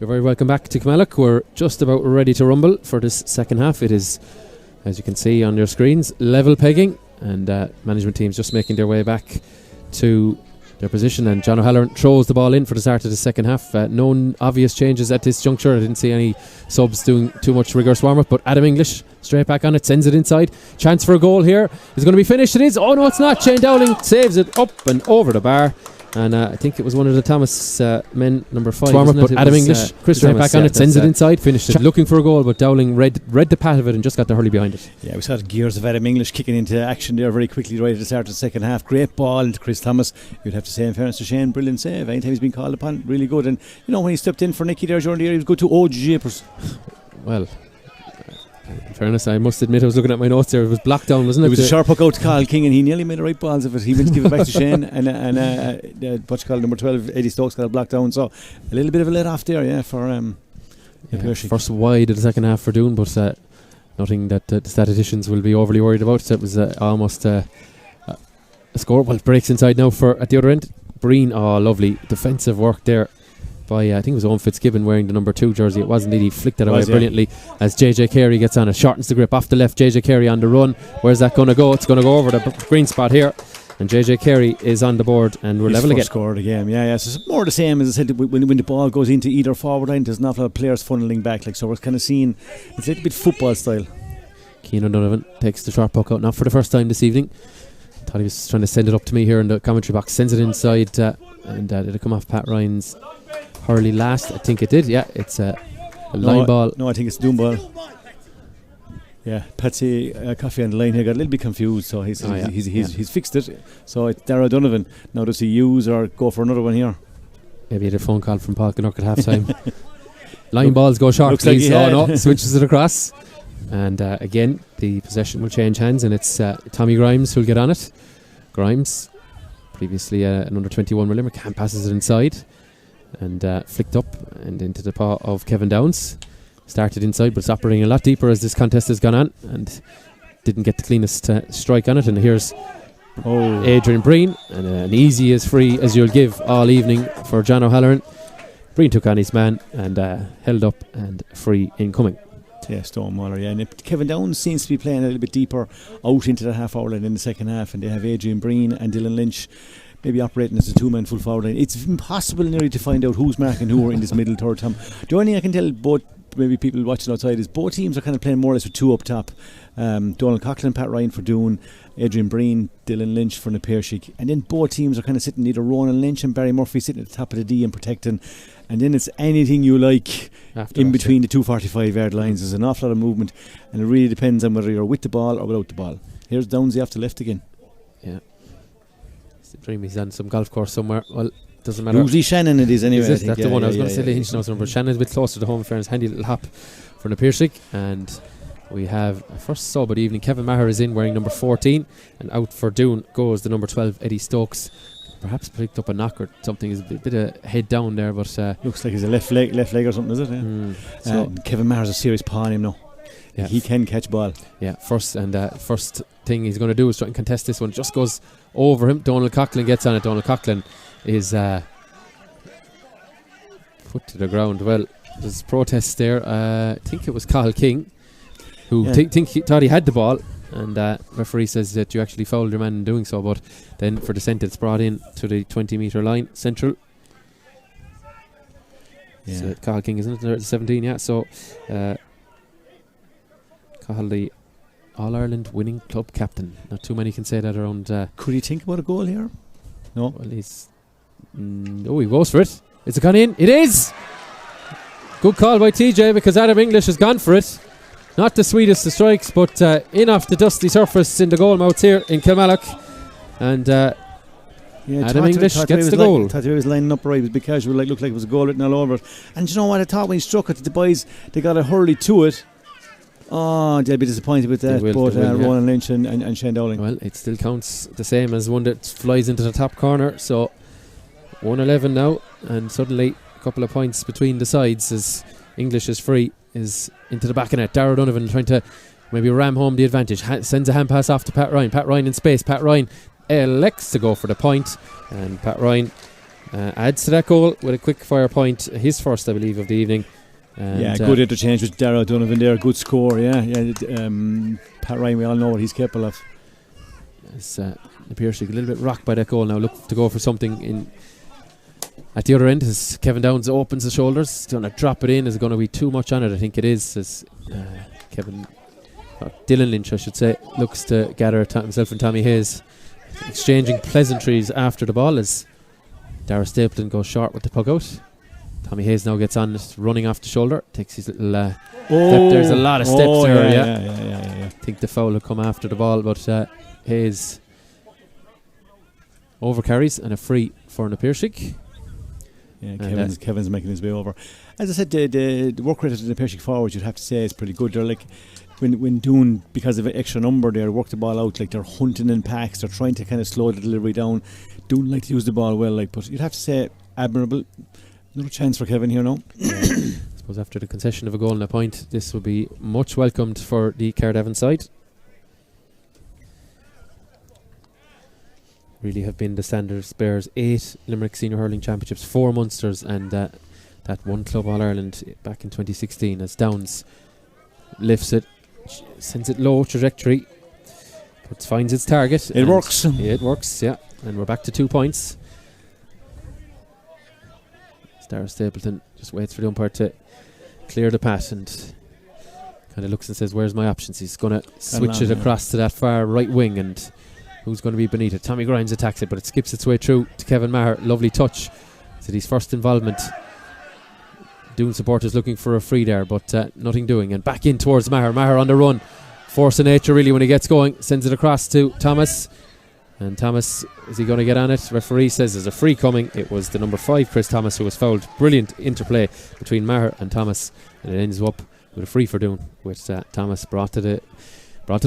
You're very welcome back to Kilmallock. We're just about ready to rumble for this second half. It is, as you can see on your screens, level pegging, and management teams just making their way back to their position, and John O'Halloran throws the ball in for the start of the second half. No obvious changes at this juncture. I didn't see any subs doing too much rigorous warm-up, but Adam English straight back on it, sends it inside. Chance for a goal here. Is it going to be finished? It is. Oh no, it's not. Shane Dowling saves it up and over the bar. And I think it was one of the Thomas men, number 5. Warm-up, but Adam English, Chris straight back on it, sends it inside, finished it. Looking for a goal, but Dowling read the path of it and just got the hurley behind it. Yeah, we saw the gears of Adam English kicking into action there very quickly right at the start of the second half. Great ball into Chris Thomas. You'd have to say, in fairness to Shane, brilliant save. Anytime he's been called upon, really good. And when he stepped in for Nicky there during the year, he was good to Japers. Well, in fairness, I must admit I was looking at my notes there. It was blocked down, wasn't it? It was a sharp hook out to Carl King, and he nearly made the right balls of it. He went to give it back to Shane, and number 12, Eddie Stokes, got it blocked down. So a little bit of a let off there, for Piarsaigh. First wide of the second half for Doon, but nothing that the statisticians will be overly worried about. That was almost a score. Well, it breaks inside now for at the other end. Breen, lovely defensive work there by I think it was Owen Fitzgibbon wearing the number 2 jersey. It wasn't, he flicked it away brilliantly as JJ Carey gets on it, shortens the grip off the left. JJ Carey on the run. Where's that going to go? It's going to go over the green spot here, and JJ Carey is on the board, and we're level again. Score of the game, yeah. So it's more the same as I said. When the ball goes into either forward line, there's an awful lot of players funneling back, so we're kind of seeing it's a little bit football style. Cian O'Donovan takes the short puck out now for the first time this evening. Thought he was trying to send it up to me here in the commentary box. Sends it inside, and did it come off Pat Ryan's hurley last? I think it did. Yeah, it's a line ball. No, I think it's a Doon ball. Yeah, Patsy Coffey on the line here got a little bit confused, so he's fixed it. So it's Darragh Donovan. Now does he use or go for another one here? Maybe he had a phone call from Paul Kinnock at half time. Line balls go short, looks please. Like no, switches it across. And again, the possession will change hands, and it's Tommy Grimes who'll get on it. Grimes, previously an under 21 with Limerick, hand passes it inside and flicked up and into the paw of Kevin Downs. Started inside, but it's operating a lot deeper as this contest has gone on, and didn't get the cleanest strike on it. And here's Adrian Breen, and an easy as free as you'll give all evening for John O'Halloran. Breen took on his man and held up, and free incoming. Yeah, Stonewaller, yeah. And Kevin Downs seems to be playing a little bit deeper out into the half hour line in the second half, and they have Adrian Breen and Dylan Lynch maybe operating as a 2-man full forward line. It's impossible nearly to find out who's marking who in this middle third time. The only thing I can tell both maybe people watching outside is both teams are kind of playing more or less with 2 up top. Donald Coughlin, Pat Ryan for Doon, Adrian Breen, Dylan Lynch for Piarsaigh, and then both teams are kind of sitting, either Ronan Lynch and Barry Murphy sitting at the top of the D and protecting, and then it's anything you like after in between the 245 yard lines. There's an awful lot of movement, and it really depends on whether you're with the ball or without the ball. Here's Downsy off the left again. Yeah, it's a dream he's on some golf course somewhere. Well, doesn't matter. Usually Shannon it is anyway. That's the one I was going to say. The Hinch knows number. Shannon's a bit closer to home. In fairness, handy little hop for Piarsaigh. And we have a first sub of the evening. Kevin Maher is in wearing number 14, and out for Doon goes the number 12 Eddie Stokes. Perhaps picked up a knock or something. Is a bit of head down there, but looks like he's a left leg or something, is it? Yeah. So Kevin Maher's a serious paw on him now. Yeah. He can catch ball. Yeah, first thing he's going to do is try and contest this one. It just goes over him. Donald Coughlin gets on it. Donald Coughlin is put to the ground. Well, there's protests there. I think it was Carl King who thought he had the ball, and referee says that you actually fouled your man in doing so, but then for dissent it's brought in to the 20 metre line central. Yeah. So Carl King, isn't it? There at the 17, yeah. So Cahill, the All-Ireland winning club captain. Not too many can say that around. Could he think about a goal here? No. Well, he's he goes for it. Is it gone in? It is! Good call by TJ, because Adam English has gone for it. Not the sweetest of strikes, but in off the dusty surface in the goal mouth here in Kilmallock. And Adam English gets the goal. Thought he was lining up right. It was a bit casual, looked like it was a goal written all over it. And you know what? I thought when he struck it, the boys, they got a hurley to it. Oh, they'll be disappointed with that. Both Ronan Lynch and Shane Dowling. Well, it still counts the same as one that flies into the top corner. So 1-11 now, and suddenly a couple of points between the sides as English is free, is into the back of net. Darragh Donovan trying to maybe ram home the advantage. Sends a hand pass off to Pat Ryan. Pat Ryan in space. Pat Ryan elects to go for the point, and Pat Ryan adds to that goal with a quick fire point, his first, I believe, of the evening. And good interchange with Darragh Donovan there. Good score, Pat Ryan, we all know what he's capable of. Piarsaigh a little bit rocked by that goal now. Look to go for something in at the other end as Kevin Downs opens the shoulders. Going to drop it in. Is it going to be too much on it? I think it is. As Dylan Lynch, I should say, looks to gather himself and Tommy Hayes exchanging pleasantries after the ball as Darragh Stapleton goes short with the puck out. Tommy Hayes now gets on it, running off the shoulder, takes his little step. There's a lot of steps there. Yeah. I think the foul will come after the ball, but Hayes overcarries and a free for the Piarsaigh. Yeah, Kevin's making his way over. As I said, the work rate of the Piarsaigh forwards, you'd have to say, is pretty good. They're like, when Doon, because of an extra number, they work the ball out, like they're hunting in packs, they're trying to kind of slow the delivery down. Doon like to use the ball well, but you'd have to say, admirable. Another chance for Kevin here now. I suppose after the concession of a goal and a point, this will be much welcomed for the Cardevin side. Really have been the standard bearers. 8 Limerick Senior Hurling Championships, 4 Munsters, and that one Club All-Ireland back in 2016 as Downs lifts it, sends it low trajectory, but finds its target. It works. It works, yeah. And we're back to 2 points. Darragh Stapleton just waits for the umpire to clear the path and kind of looks and says, where's my options? He's going to switch it across to that far right wing, and who's going to be beneath it? Tommy Grimes attacks it, but it skips its way through to Kevin Maher. Lovely touch. It's his first involvement. Doon supporters looking for a free there, but nothing doing. And back in towards Maher. Maher on the run. Force of nature really when he gets going. Sends it across to Thomas. And Thomas, is he going to get on it? Referee says there's a free coming. It was the number 5, Chris Thomas, who was fouled. Brilliant interplay between Maher and Thomas. And it ends up with a free for Doon, which Thomas brought to the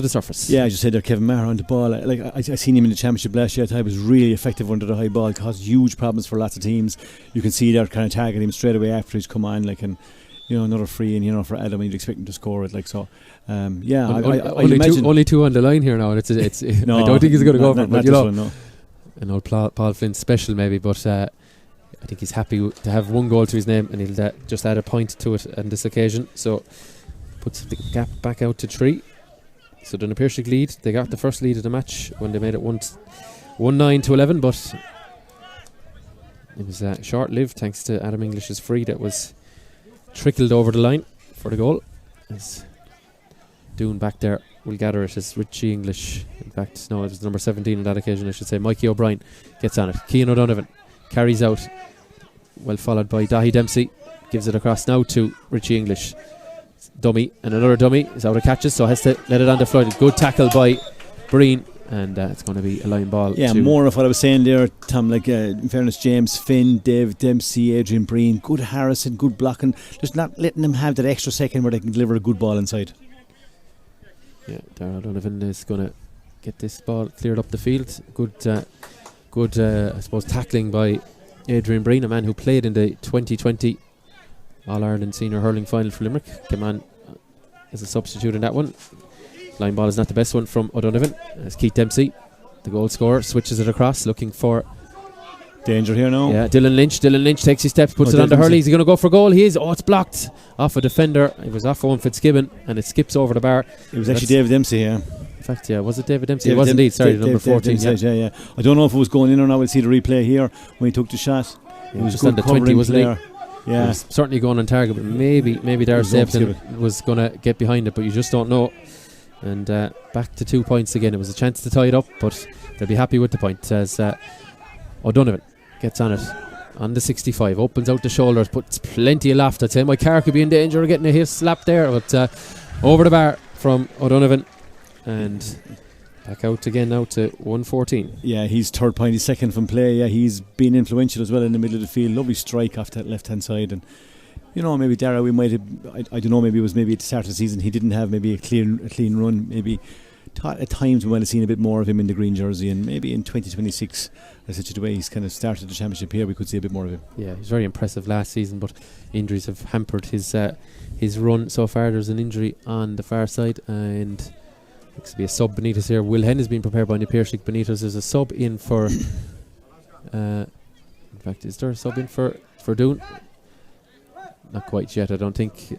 surface. Yeah, I just said there, Kevin Maher on the ball. I seen him in the championship last year. I thought he was really effective under the high ball. Caused huge problems for lots of teams. You can see they're kind of targeting him straight away after he's come on. And another free, and for Adam, you'd expect him to score it. I imagine only 2 on the line here now. And it's no, I don't think he's going to go for it. But an old Paul Flynn special maybe, but I think he's happy to have 1 goal to his name, and he'll just add a point to it on this occasion. So puts the gap back out to 3. So the Piarsaigh lead. They got the first lead of the match when they made it 1-9 to 11, but it was short-lived thanks to Adam English's free that was trickled over the line for the goal. As Doon back there will gather it as Richie English. In fact, no, it was number 17 on that occasion, I should say. Mikey O'Brien gets on it. Cian O'Donovan carries out, well followed by Dahi Dempsey. Gives it across now to Richie English. Dummy, and another dummy is out of catches, so has to let it on the floor. Good tackle by Breen, and it's going to be a line ball. Yeah, more of what I was saying there, Tom. In fairness, James Finn, Dave Dempsey, Adrian Breen, good Harrison, good blocking. Just not letting them have that extra second where they can deliver a good ball inside. Yeah, Darragh Donovan is going to get this ball cleared up the field. Good, I suppose, tackling by Adrian Breen, a man who played in the 2020 All-Ireland Senior Hurling Final for Limerick. Came on as a substitute in that one. Line ball is not the best one from O'Donovan. As Keith Dempsey, the goal scorer, switches it across, looking for danger here now. Yeah, Dylan Lynch takes his steps, puts it on to Hurley. Is he going to go for goal? He is. Oh, it's blocked off a defender. It was off Owen Fitzgibbon, and it skips over the bar. It was actually David Dempsey, yeah. In fact, yeah, was it David Dempsey? It was indeed. Sorry, number 14. Yeah. I don't know if it was going in or not. We'll see the replay here when he took the shot. It was just under 20, wasn't he? Yeah, it was certainly going on target, but maybe Darragh Stapleton was going to get behind it, but you just don't know. And back to 2 points again. It was a chance to tie it up, but they'll be happy with the point as O'Donovan gets on it on the 65, opens out the shoulders, puts plenty of loft. I'd say my car could be in danger of getting a hit slap there, but over the bar from O'Donovan, and back out again now to 114. Yeah, he's third point, he's second from play. Yeah, he's been influential as well in the middle of the field. Lovely strike off that left hand side. And maybe Darragh, we might have, I don't know, maybe it was at the start of the season he didn't have maybe a clean run. Maybe at times we might have seen a bit more of him in the green jersey, and maybe in 2026, as such the way he's kind of started the championship here, we could see a bit more of him. Yeah, he was very impressive last season, but injuries have hampered his run so far. There's an injury on the far side, and looks to be a sub beneath us here. Will Henn has been prepared by the Piarsaigh. Beneath us there's a sub in for in fact, is there a sub in for Doon? Not quite yet, I don't think.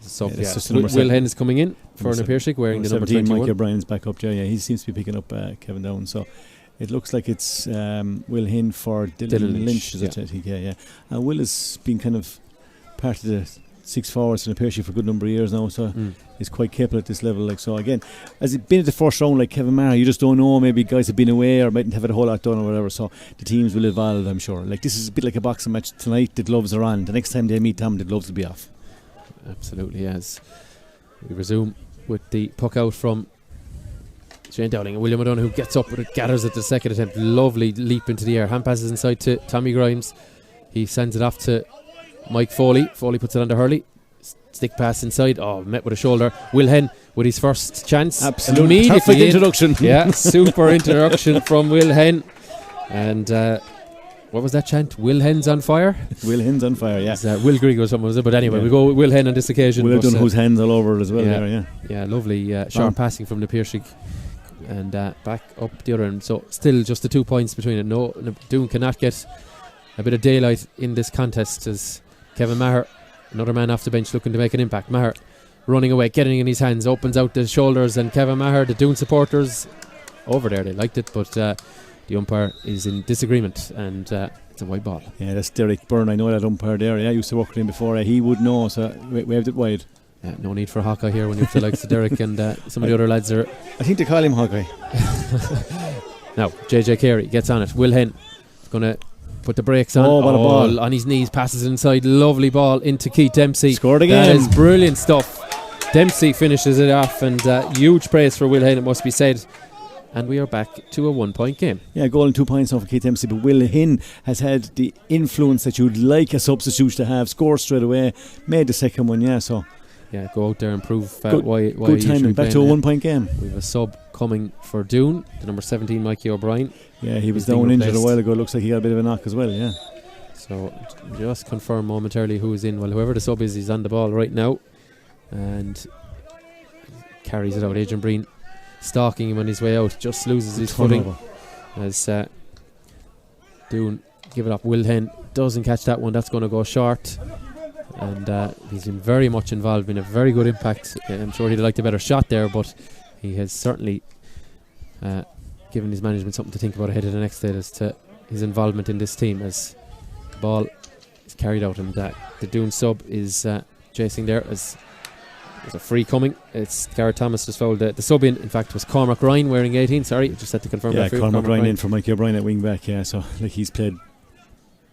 Sub, Will Henn is coming in for Piarsaigh wearing the number 21. Mike O'Brien's back up there. Yeah, he seems to be picking up Kevin Down. So it looks like it's Will Henn for Dylan Lynch. Is it? I think, yeah. Will has been kind of part of the 6 forwards in Piarsaigh for a good number of years now, so he's quite capable at this level. Like, so again, has it been at the first round like Kevin Maher, you just don't know, maybe guys have been away or mightn't have it a whole lot done or whatever, so the teams will evolve, I'm sure. Like, this is a bit like a boxing match. Tonight the gloves are on, the next time they meet Tom the gloves will be off. Absolutely, yes. We resume with the puck out from Shane Dowling, and William O'Donoghue gets up with it, gathers at the second attempt. Lovely leap into the air. Hand passes inside to Tommy Grimes. He sends it off to Mike Foley. Foley puts it under Hurley. Stick pass inside. Oh, met with a shoulder. Will Henn with his first chance. Absolutely. Perfect introduction. Yeah, super introduction from Will Henn. And what was that chant? Will Henn's on fire? Will Henn's on fire, yeah. Will Grigg or something, was it? But anyway, we go with Will Henn on this occasion. Will O'Donoghue's hands all over it as well there, yeah. Yeah, lovely sharp passing from the Piarsaigh. And back up the other end. So still just the 2 points between it. No, Doon cannot get a bit of daylight in this contest as Kevin Maher, another man off the bench looking to make an impact. Maher running away, getting in his hands, opens out the shoulders, and Kevin Maher, the Doon supporters over there, they liked it, but the umpire is in disagreement, and it's a wide ball. Yeah, that's Derek Byrne. I know that umpire there. Yeah, I used to work with him before. He would know, so waved it wide. Yeah, no need for Hawkeye here when you have the likes of Derek and some of the other lads are. I think they call him Hawkeye. Now JJ Carey gets on it. Will Henn is going to put the brakes on. Oh, what a ball. On his knees, passes inside. Lovely ball into Keith Dempsey. Scored again. That is brilliant stuff. Dempsey finishes it off, and huge praise for Will Henn, it must be said. And we are back to a 1 point game. Yeah, goal and 2 points now for Keith Dempsey, but Will Henn has had the influence that you'd like a substitute to have. Scored straight away, made the second one, yeah, so. Yeah, go out there and prove why good timing, back to a 1 point game. We have a sub coming for Doon, the number 17, Mikey O'Brien. Yeah, he was down injured a while ago. Looks like he got a bit of a knock as well, yeah. So just confirm momentarily who is in. Well, whoever the sub is, he's on the ball right now. And carries it out. Adrian Breen stalking him on his way out, just loses his footing as Doon give it up. Will Henn doesn't catch that one. That's going to go short. And he's been very much involved, been a very good impact. I'm sure he'd have liked a better shot there, but he has certainly given his management something to think about ahead of the next day as to his involvement in this team as the ball is carried out. And the Doon sub is chasing there as there's a free coming. It's Garrett Thomas just fouled the sub in fact was Cormac Ryan wearing 18. Sorry, just had to confirm that. Yeah, Cormac Ryan in for Mikey O'Brien at wing back. Yeah, so like he's played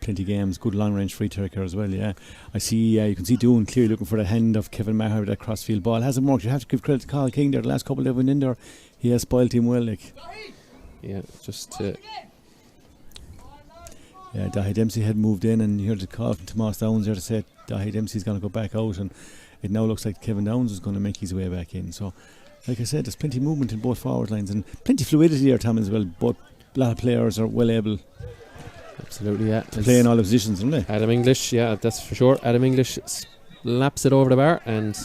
plenty games, good long range free taker as well. Yeah, I see. You can see Doon clearly looking for the hand of Kevin Maher with that crossfield ball. Hasn't worked. You have to give credit to Carl King there. The last couple that went in there, he has spoiled him well. Like, yeah, just. Yeah, Dahi Dempsey had moved in, and you heard the call from Tomas Downs there to say Dahi Dempsey's going to go back out, and it now looks like Kevin Downs is going to make his way back in. So, like I said, there's plenty of movement in both forward lines and plenty of fluidity there, Tom, as well. Both a lot of players are well able. Absolutely, yeah. To play in all the positions, don't they? Adam English, yeah, that's for sure. Adam English slaps it over the bar, and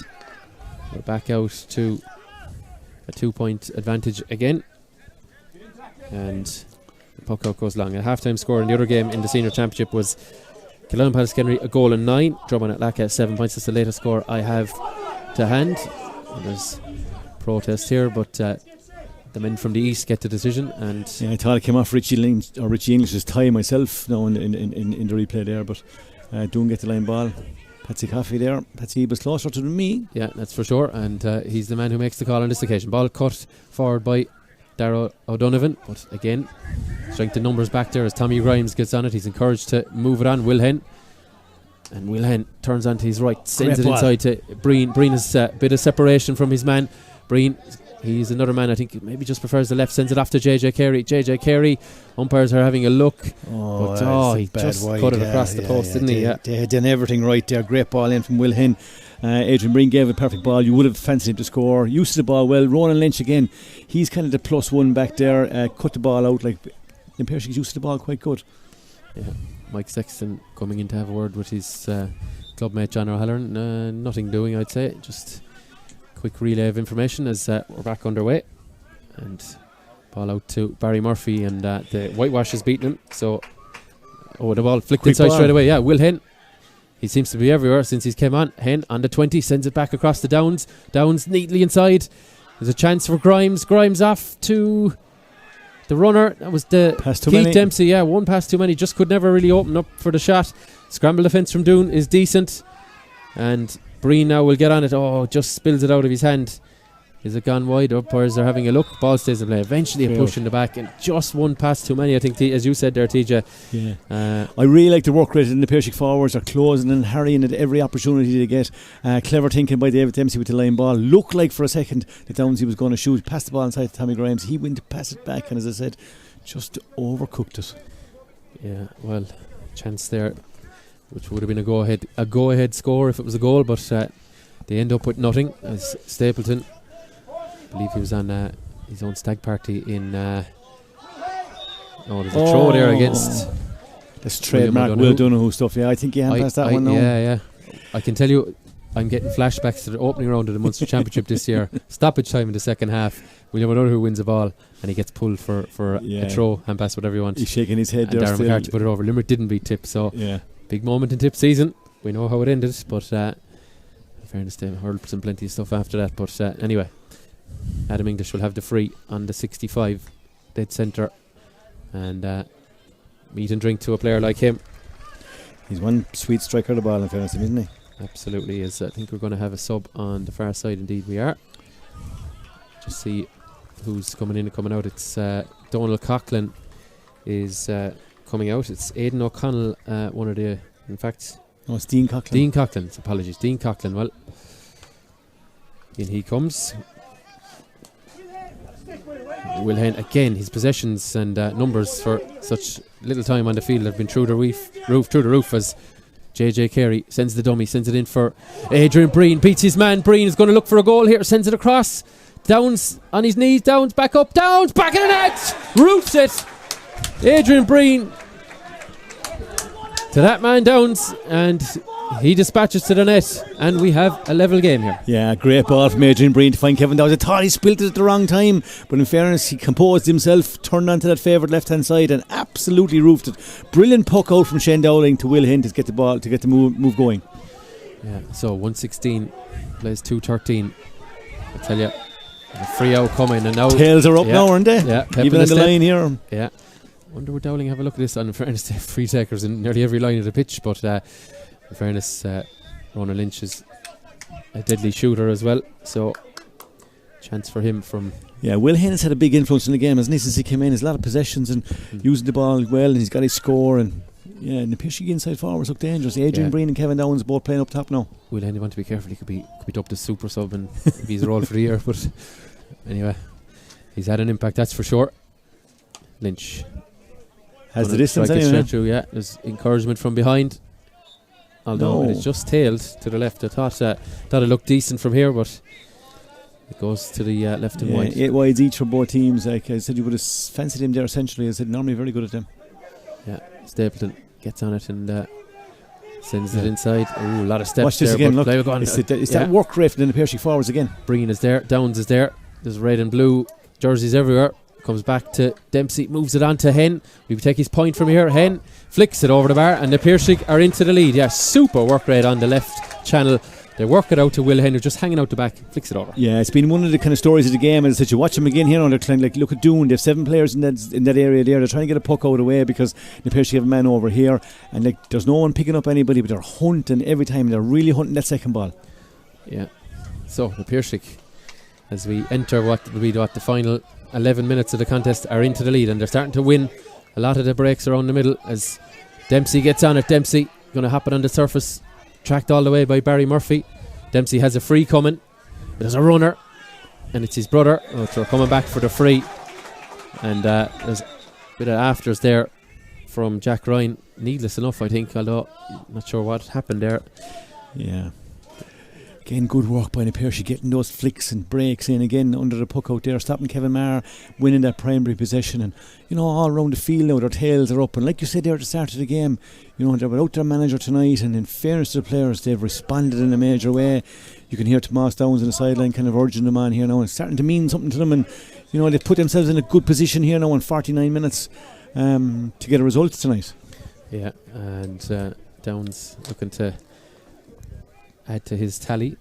we're back out to a 2 point advantage again. And the puck out goes long. A half-time score in the other game in the senior championship was Kildown Pallaskenry, a goal and 9. Drummond at Lacka, 7 points. That's the latest score I have to hand. And there's protest here, but the men from the east get the decision. And yeah, I thought it came off Richie English's tie myself now in the replay there, but Doon get the line ball. Patsy Coffey there. Patsy was closer to me. Yeah, that's for sure. And he's the man who makes the call on this occasion. Ball cut forward by Darragh O'Donovan, but again, strength in numbers back there as Tommy Grimes gets on it. He's encouraged to move it on. Will Henn, and Will Henn turns onto his right, sends it inside to Breen. Breen has a bit of separation from his man. Breen, he's another man I think maybe just prefers the left, sends it off to JJ Carey. JJ Carey, umpires are having a look, but he just cut it across the post, didn't he? They had done everything right there. Great ball in from Will Henn. Adrian Breen gave a perfect ball. You would have fancied him to score. Used the ball well. Ronan Lynch again, he's kind of the +1 back there. Cut the ball out. Like Piarsaigh used the ball quite good. Yeah, Mike Sexton coming in to have a word with his clubmate John O'Halloran. Nothing doing, I'd say. Just quick relay of information as we're back underway, and Ball out to Barry Murphy, and the whitewash has beaten him. So, the ball flicked inside straight away. Yeah, Will Hen. He seems to be everywhere since he's came on. Hen on the 20, sends it back across the Downs. Downs neatly inside. There's a chance for Grimes. Grimes off to the runner. That was the Keith Dempsey. Yeah, one pass too many. Just could never really open up for the shot. Scramble defence from Doon is decent. And Breen now will get on it. Oh, just spills it out of his hand. Is it gone wide? Umpires are having a look. Ball stays in play. Eventually a push in the back, and just one pass too many, I think, as you said there, TJ. Yeah. I really like the work rate in the Piarsaigh forwards. They're closing and harrying at every opportunity they get. Clever thinking by David Dempsey with the line ball. Looked like for a second that Downsy was going to shoot. Passed the ball inside to Tommy Grimes. He went to pass it back, and as I said, just overcooked it. Yeah, well, chance there, which would have been a go-ahead score if it was a goal, but they end up with nothing as Stapleton, I believe he was on his own stag party in there's a throw there against this trademark Will Donoghue stuff. Yeah, I think you passed that one now. Yeah, I can tell you I'm getting flashbacks to the opening round of the Munster Championship this year. Stoppage time in the second half. William O'Donoghue wins the ball and he gets pulled for a throw, hand pass, whatever you want. He's shaking his head and there. Darren McCarthy put it over. Limerick didn't beat Tip, so big moment in Tip season. We know how it ended, but in fairness, they hurled some plenty of stuff after that. But anyway, Adam English will have the free on the 65, dead centre, and meat and drink to a player like him. He's one sweet striker of the ball, in fairness, isn't he? Absolutely is. I think we're going to have a sub on the far side. Indeed we are. Just see who's coming in and coming out. It's Donald Coughlin is coming out. It's Aidan O'Connell, one of the, in fact, no, it's Dean Coughlin. Dean Coughlin, apologies, Dean Coughlin. Well, in he comes. Will Hen again. His possessions and numbers for such little time on the field have been through the roof as JJ Carey sends the dummy, sends it in for Adrian Breen, beats his man. Breen is going to look for a goal here, sends it across. Downs on his knees, Downs back up, Downs back in the net, roofs it. Adrian Breen to that man Downs, and he dispatches to the net, and we have a level game here. Yeah, great ball from Adrian Breen to find Kevin Downs. I thought he spilt it at the wrong time, but in fairness, he composed himself, turned onto that favoured left hand side, and absolutely roofed it. Brilliant puck out from Shane Dowling to Will Hen to get the ball, to get the move going. Yeah, so 116 plays 213. I tell you, a free out coming, and now tails are up now, aren't they? Yeah, even on the line here. Yeah. Wonder would Dowling have a look at this. In fairness, they have free takers in nearly every line of the pitch, but in fairness, Ronan Lynch is a deadly shooter as well, so chance for him from... Yeah, Will Hen has had a big influence in the game, hasn't he, since he came in. There's a lot of possessions and using the ball well, and he's got his score, and and the Piarsaigh inside forwards look dangerous. Adrian Breen and Kevin Downs both playing up top now. Will Hen, you want to be careful, he could be dubbed as super sub and he's a role for the year, but anyway, he's had an impact, that's for sure. Lynch has the distance anyway. There's encouragement from behind, although it is just tailed to the left. I thought it looked decent from here, but it goes to the left and wide. 8 wides each for both teams. Like I said, you would have fancied him there essentially. I said normally very good at them. Yeah, Stapleton gets on it and sends it inside. Ooh, a lot of steps. Watch this there, again, look. It's that work rate in the Piarsaigh forwards again. Breen is there, Downs is there. There's red and blue jerseys everywhere. Comes back to Dempsey, moves it on to Hen. We take his point from here. Hen flicks it over the bar, and the Piarsaigh are into the lead. Yeah, super work rate on the left channel. They work it out to Will Hen, who's just hanging out the back, flicks it over. Yeah, it's been one of the kind of stories of the game. And you watch them again here, and they're trying, like, look at Doon. They have 7 players in that area there. They're trying to get a puck out of the way because the Piarsaigh have a man over here, and like there's no one picking up anybody, but they're hunting every time. They're really hunting that second ball. Yeah. So the Piarsaigh, as we enter what will be the final 11 minutes of the contest, are into the lead, and they're starting to win a lot of the breaks around the middle as Dempsey gets on it. Dempsey going to happen on the surface, tracked all the way by Barry Murphy. Dempsey has a free coming. There's a runner, and it's his brother. They're coming back for the free, and there's a bit of afters there from Jack Ryan. Needless enough, I think, although not sure what happened there. Yeah. Again, good work by the Piarsaigh, getting those flicks and breaks in again under the puck out there, stopping Kevin Maher, winning that primary possession, and all around the field now their tails are up. And like you said there at the start of the game, they're without their manager tonight, and in fairness to the players, they've responded in a major way. You can hear Tomas Downs on the sideline kind of urging them on here now, and starting to mean something to them. And they put themselves in a good position here now in 49 minutes to get a result tonight. Yeah, and Down's looking to add to his tally.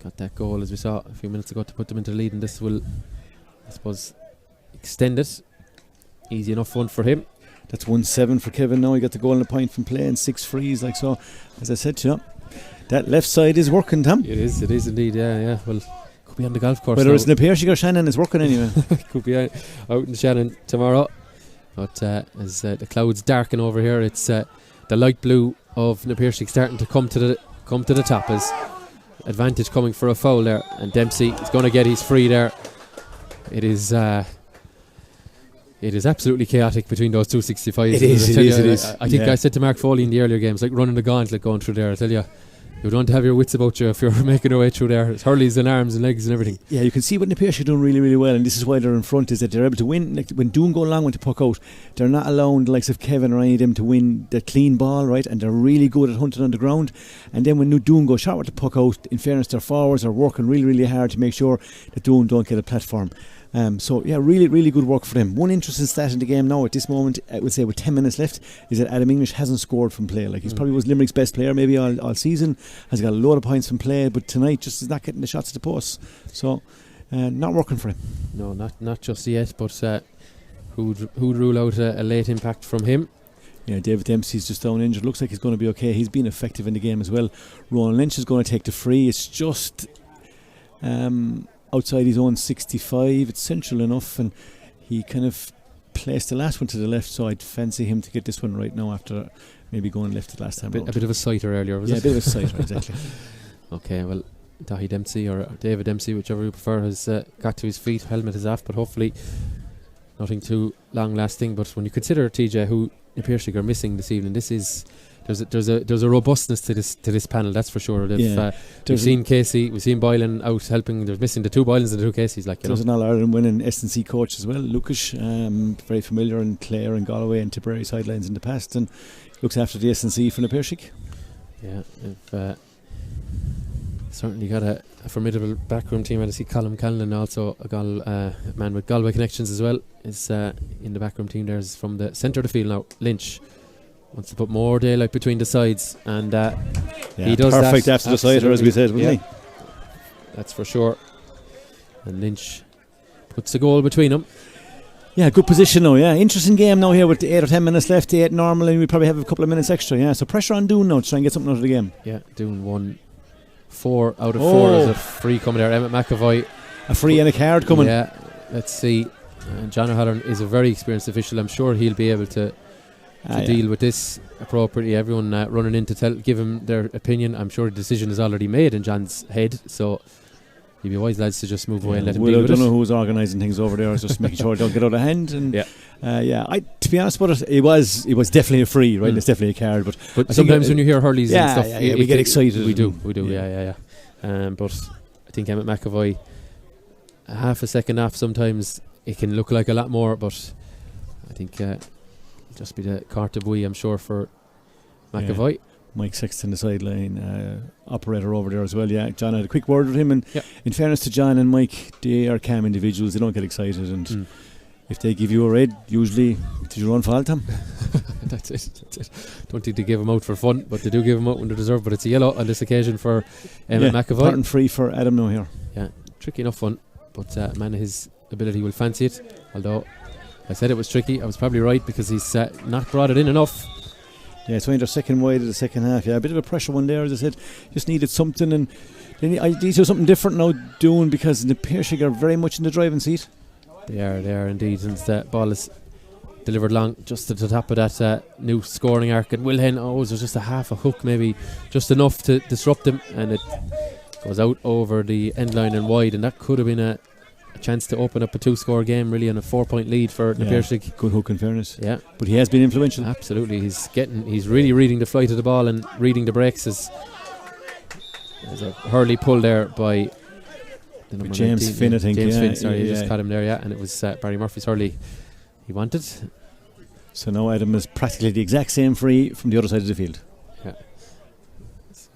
Got that goal, as we saw a few minutes ago, to put them into the lead, and this will, I suppose, extend it. Easy enough one for him. That's 1-7 for Kevin now. He got the goal and a point from play and 6 frees. Like so, as I said to you, that left side is working, Tom. It is indeed, yeah. Well, could be on the golf course. Whether it's in the Piarsaigh or Shannon, is working anyway. Could be out in Shannon tomorrow. But as the clouds darken over here, it's the light blue of the Piarsaigh starting to come to the top. As advantage coming for a foul there, and Dempsey is going to get his free there. It is absolutely chaotic between those 265s. It is. I think I said to Mark Foley in the earlier games, like running the gauntlet going through there. I tell you, you would want to have your wits about you if you're making your way through there. It's hurleys and arms and legs and everything. Yeah, you can see what the Piarsaigh are doing really, really well, and this is why they're in front, is that they're able to win. Like when Doon go long with the puck out, they're not allowing the likes of Kevin or any of them to win the clean ball, right? And they're really good at hunting on the ground. And then when Doon go short with the puck out, in fairness, their forwards are working really, really hard to make sure that Doon don't get a platform. So yeah, really, really good work for them. One interesting stat in the game now at this moment, I would say with 10 minutes left, is that Adam English hasn't scored from play. Like he's probably was Limerick's best player maybe all season, has got a load of points from play, but tonight just is not getting the shots at the post. So not working for him. No, not just yet, but who'd rule out a late impact from him? Yeah, David Dempsey's just down injured. Looks like he's going to be okay. He's been effective in the game as well. Ronan Lynch is going to take the free. It's just outside his own 65. It's central enough, and he kind of placed the last one to the left, so I'd fancy him to get this one right now after maybe going left the last time. A bit of a sighter earlier, was it? Yeah, a bit of a sighter, exactly. Okay, well, Dahi Dempsey or David Dempsey, whichever you prefer, has got to his feet. Helmet is off, but hopefully nothing too long lasting. But when you consider, TJ, who the Piarsaigh are missing this evening, this is there's a robustness to this panel, that's for sure. We've seen Casey, we've seen Boylan out helping. They're missing the two Boylans and the two Caseys. There's an All-Ireland winning S&C coach as well, Lucas, very familiar in Clare and Galway and Tipperary sidelines in the past, and looks after the S&C from the Piarsaigh. Yeah, they've certainly got a formidable backroom team. I see Colin Callan, also a man with Galway connections as well, is in the backroom team. There's from the centre of the field now. Lynch wants to put more daylight between the sides, and he does perfect that after the sider, as we said, wasn't he? That's for sure. And Lynch puts a goal between them. Yeah, good position now. Yeah, interesting game now here with 8 or 10 minutes left. 8 normal, and we probably have a couple of minutes extra. Yeah, so pressure on Doon now to try and get something out of the game. Yeah, Doon won 4 out of 4 as a free coming there. Emmett McAvoy, a free and a card coming. Yeah, let's see. John O'Halloran is a very experienced official. I'm sure he'll be able to deal with this appropriately. Everyone running in to give him their opinion. I'm sure the decision is already made in John's head, so you'd be wise, lads, to just move away and let him deal with it. I don't know who's organising things over there. Just making sure it don't get out of hand. And to be honest about it, was definitely a free, right? It's definitely a card, but sometimes when you hear hurleys and stuff, we get excited. We do. Yeah. But I think Emmett McAvoy, a half a second off, sometimes it can look like a lot more, but I think just be the carte bouille, I'm sure, for McAvoy. Mike Sexton, the sideline operator over there as well. Yeah, John had a quick word with him, and in fairness to John and Mike, they are calm individuals. They don't get excited, and if they give you a red, usually it's your own fault, Tom. That's it. Don't think they give them out for fun, but they do give them out when they deserve. But it's a yellow on this occasion for Emmett McAvoy. Pattern free for Adam now here. Yeah, tricky enough one, but a man of his ability will fancy it. Although I said it was tricky, I was probably right, because he's not brought it in enough. Yeah, it's only their second wide of the second half. Yeah, a bit of a pressure one there, as I said. Just needed something, and I need to do something different now, Doon, because the Piarsaigh are very much in the driving seat. They are indeed, and the ball is delivered long just at the top of that new scoring arc, and Wilhen, was just a half a hook, maybe just enough to disrupt him, and it goes out over the end line and wide, and that could have been a chance to open up a 2-score game, really, on a 4-point lead for the Piarsaigh. Good hook, in fairness. Yeah, but he has been influential. Absolutely, he's really reading the flight of the ball and reading the breaks. There's a hurley pull there by the number James 19, Finn, I think. James Finn, sorry, he just caught him there, and it was Barry Murphy's hurley he wanted. So now Adam is practically the exact same free from the other side of the field. Yeah. So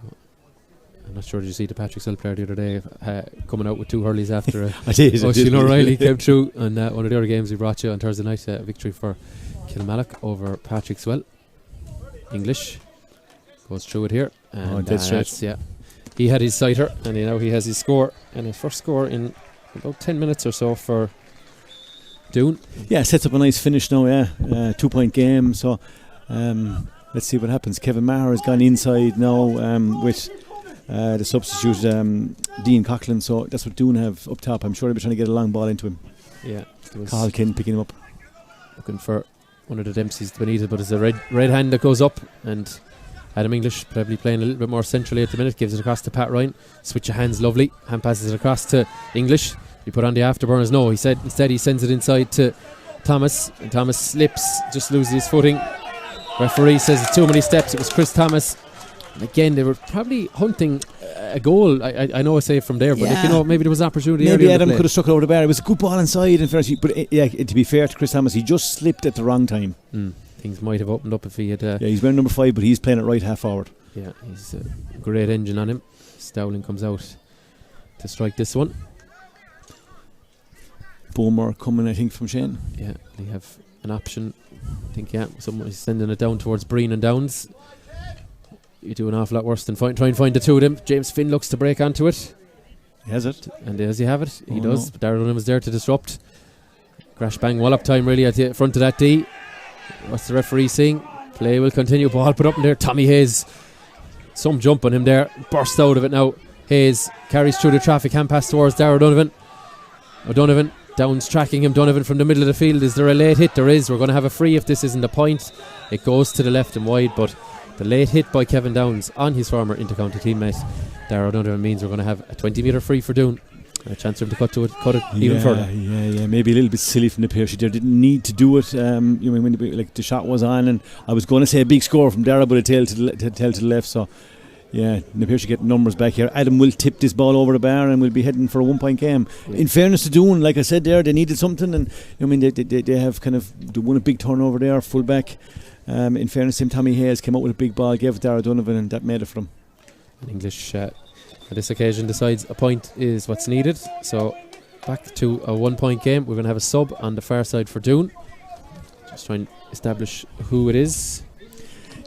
not sure, did you see the Patrick Hill player the other day coming out with 2 hurleys after I did. Oisin O'Reilly came through, and one of the other games we brought you on Thursday night, victory for Kilmallock over Patrickswell. English goes through it here, and that's he had his sighter, and now he has his score, and his first score in about 10 minutes or so for Doon. Yeah, sets up a nice finish now. 2-point game. So let's see what happens. Kevin Maher has gone inside now with the substitute Dean Coughlin. So that's what Doon have up top. I'm sure they'll be trying to get a long ball into him. Yeah, Cahalkin picking him up, looking for one of the Dempseys to be needed, but it's a red hand that goes up, and Adam English probably playing a little bit more centrally at the minute. Gives it across to Pat Ryan. Switch of hands, lovely. Hand passes it across to English. You put on the afterburners. No, he said instead he sends it inside to Thomas, and Thomas slips, just loses his footing. Referee says it's too many steps. It was Chris Thomas. And again, they were probably hunting a goal. I know I say it from there, but maybe there was an opportunity. Maybe Adam could have struck it over the bar. It was a good ball inside, in fairness, but to be fair to Chris Thomas, he just slipped at the wrong time. Things might have opened up if he had. He's wearing number 5, but he's playing it right half forward. Yeah, he's a great engine on him. Stowling comes out to strike this one. Bowmer coming, I think, from Shane. Yeah, they have an option. I think, someone's sending it down towards Breen and Downs. You do an awful lot worse than try and find the two of them. James Finn looks to break onto it. He has it. And does he have it? He does. But Darrell was there to disrupt. Crash bang wallop time really at the front of that D. What's the referee saying? Play will continue. Ball put up in there. Tommy Hayes. Some jump on him there. Burst out of it now. Hayes carries through the traffic. Hand pass towards Darrell Donovan. O'Donovan. Downs tracking him. Donovan from the middle of the field. Is there a late hit? There is. We're going to have a free if this isn't a point. It goes to the left and wide, but the late hit by Kevin Downs on his former intercounty teammate Darrell Donovan means we're going to have a 20-metre free for Doon. A chance for him to cut it even further. Yeah, maybe a little bit silly from the Piarsaigh there. Didn't need to do it. When the shot was on, and I was going to say a big score from Darrell, but a tail to the left. So yeah, the Piarsaigh get numbers back here. Adam will tip this ball over the bar, and we'll be heading for a 1-point game. Yeah. In fairness to Doon, like I said there, they needed something, and they have they won a big turnover there, full back. In fairness to him, Tommy Hayes came out with a big ball, gave it to Darrell Donovan, and that made it for them. English at this occasion decides a point is what's needed. So back to a 1-point game. We're going to have a sub on the far side for Doon. Just trying to establish who it is.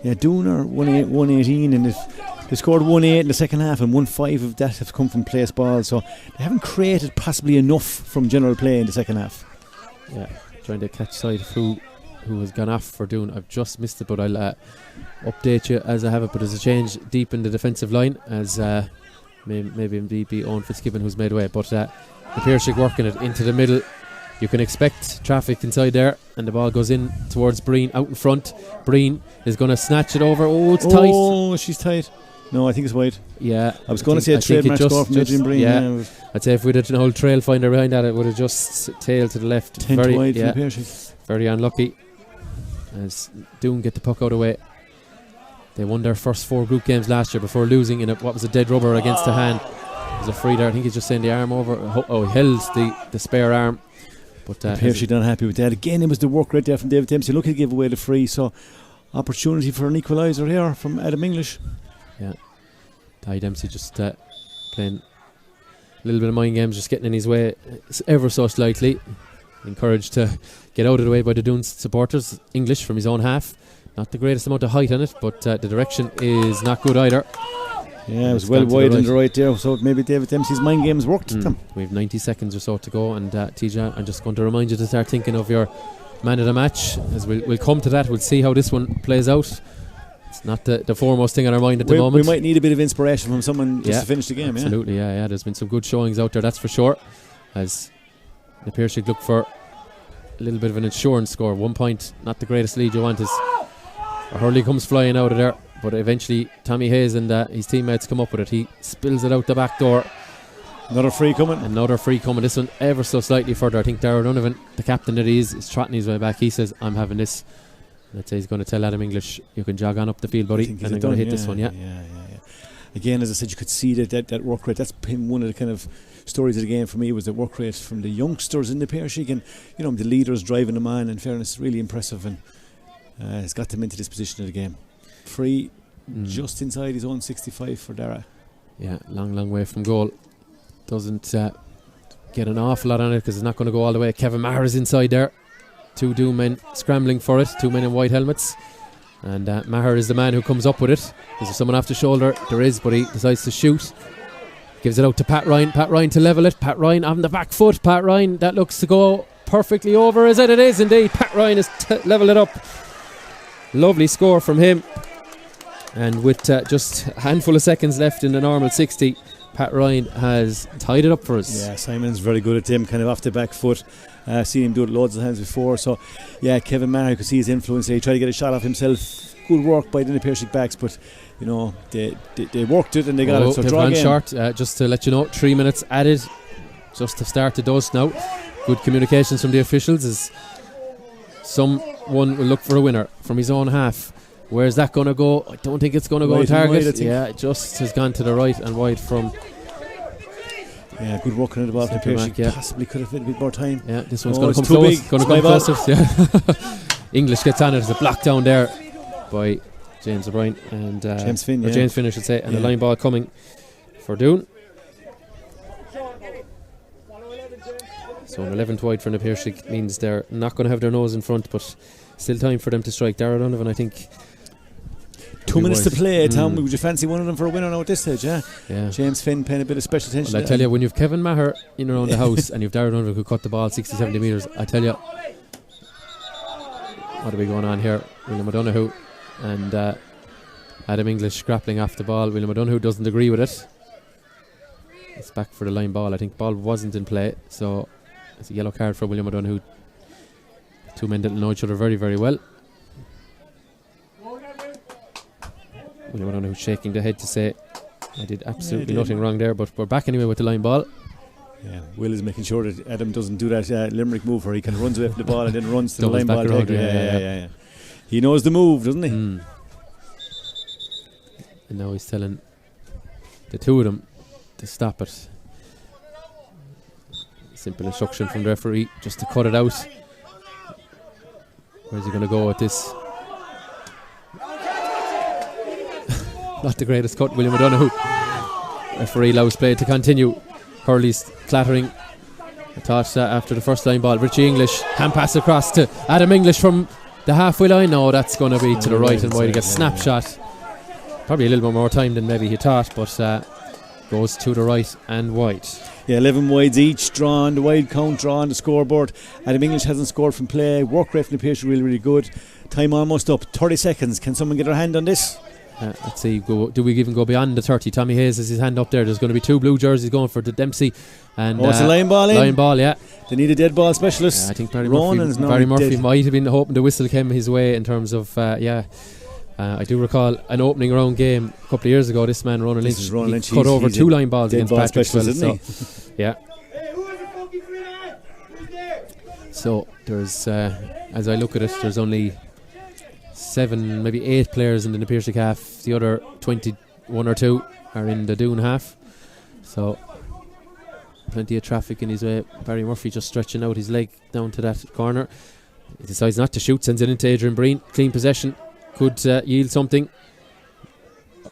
Yeah, Doon are 118, and they scored 1-8 in the second half, and 1-5 of that have come from place balls. So they haven't created possibly enough from general play in the second half. Yeah, trying to catch sight of who has gone off for Doon. I've just missed it, but I'll update you as I have it. But there's a change deep in the defensive line as maybe indeed be Owen Fitzgibbon who's made away. But the Piarsaigh working it into the middle. You can expect traffic inside there, and the ball goes in towards Breen out in front. Breen is going to snatch it over. Oh, it's tight. Oh, she's tight. No, I think it's wide. Yeah, I was going to say a trademark score from Adrian Breen. Yeah, I'd say if we'd had an old trail finder behind that, it would have just tailed to the left. 10 very wide for the Piarsaigh. Very unlucky as Doon get the puck out of the way. They won their first 4 group games last year before losing in what was a dead rubber against the hand. There's a free there. I think he's just saying the arm over. Oh, he held the spare arm. But Piarsaigh not happy with that. Again, it was the work right there from David Dempsey. Looking to give away the free. So opportunity for an equaliser here from Adam English. Yeah, Ty Dempsey just playing a little bit of mind games, just getting in his way ever so slightly. Encouraged to get out of the way by the Doon supporters. English from his own half. Not the greatest amount of height on it, but the direction is not good either. Yeah, it was well wide on the right there, so maybe David Dempsey's mind games worked them. We have 90 seconds or so to go, and TJ, I'm just going to remind you to start thinking of your man of the match. As we'll come to that, we'll see how this one plays out. It's not the foremost thing on our mind at the moment. We might need a bit of inspiration from someone just to finish the game. Absolutely, yeah. There's been some good showings out there, that's for sure. As the Piarsaigh look for a little bit of an insurance score. 1 point, not the greatest lead you want. As a hurley comes flying out of there, but eventually Tommy Hayes and his teammates come up with it. He spills it out the back door. Another free coming. This one ever so slightly further. I think Darrell Donovan, the captain that he is trotting his way back. He says, I'm having this. Let's say he's going to tell Adam English, you can jog on up the field, buddy, and I'm going to hit this one. Yeah. Again, as I said, you could see that work rate. That's been one of the kind of stories of the game for me, was the work rate from the youngsters in the Piarsaigh, and the leaders driving them on. In fairness, really impressive, and has got them into this position of the game. Free just inside his own 65 for Dara. Yeah, long way from goal. Doesn't get an awful lot on it because it's not going to go all the way. Kevin Maher is inside there. 2 Doon men scrambling for it. 2 men in white helmets. And Maher is the man who comes up with it. Is there someone off the shoulder? There is, but he decides to shoot. Gives it out to Pat Ryan. Pat Ryan to level it. Pat Ryan on the back foot. Pat Ryan, that looks to go perfectly over. Is it? It is indeed. Pat Ryan has levelled it up. Lovely score from him. And with just a handful of seconds left in the normal 60, Pat Ryan has tied it up for us. Yeah, Simon's very good at him, kind of off the back foot. Seen him do it loads of times before. So, yeah, Kevin Maher, you could see his influence there. He tried to get a shot off himself. Good work by the Piarsaigh backs, but you know they worked it and they got it. So draw again. Short. Just to let you know, 3 minutes added, just to start the dose now. Good communications from the officials as someone will look for a winner from his own half. Where's that going to go? I don't think it's going to go on target. It just has gone to the right and wide from. Yeah, good work on the ball. Possibly could have had a bit more time. Yeah, this one's going to come close. Going to come closer. Yeah. English gets on it. There's a block down there by James O'Brien and James Finn. Or James Finn, I should say, and a line ball coming for Doon. So an 11th wide from the Piarsaigh means they're not going to have their nose in front, but still time for them to strike. Darragh Donovan, I think. 2 minutes to play, Tom. Would you fancy one of them for a winner now at this stage? Yeah. James Finn paying a bit of special attention. Well, I tell you, when you've Kevin Maher in around the house and you've Darragh Donovan who cut the ball 60-70 metres, I tell you, what are we going on here? William O'Donoghue and Adam English grappling off the ball. William O'Donoghue doesn't agree with it. It's back for the line ball. I think ball wasn't in play, so it's a yellow card for William O'Donoghue. 2 men didn't know each other very, very well. William O'Donoghue shaking the head to say, I did absolutely nothing wrong there, but we're back anyway with the line ball. Yeah, Will is making sure that Adam doesn't do that Limerick move where he kind of runs away from the ball and then runs to the line ball. Yeah. He knows the move, doesn't he? And now he's telling the 2 of them to stop it. Simple instruction from the referee just to cut it out. Where's he going to go with this? Not the greatest cut, William O'Donoghue. Referee allows play to continue. Hurley's clattering. I thought after the first line ball, Richie English hand pass across to Adam English from the halfway line. No, that's going to be to the right and wide. He gets snapshot. Probably a little bit more time than maybe he thought, but goes to the right and wide. Yeah, 11 wides each drawn, the wide count drawn, the scoreboard. Adam English hasn't scored from play. Work rate from the Piarsaigh really, really good. Time almost up, 30 seconds. Can someone get their hand on this? Let's see, do we even go beyond the 30? Tommy Hayes has his hand up there. There's going to be 2 blue jerseys going for the Dempsey. And it's a line ball in. Line ball, yeah. They need a dead ball specialist. I think Barry Murphy might have been hoping the whistle came his way in terms of, I do recall an opening round game a couple of years ago. This man, Ronan Lynch, cut over 2 line balls against Patrick Swell. Yeah. So there's, as I look at it, there's only 7, maybe 8 players in the Piarsaigh half. The other 21 or 2 are in the Doon half. So plenty of traffic in his way. Barry Murphy just stretching out his leg down to that corner. He decides not to shoot, sends it into Adrian Breen. Clean possession, could yield something.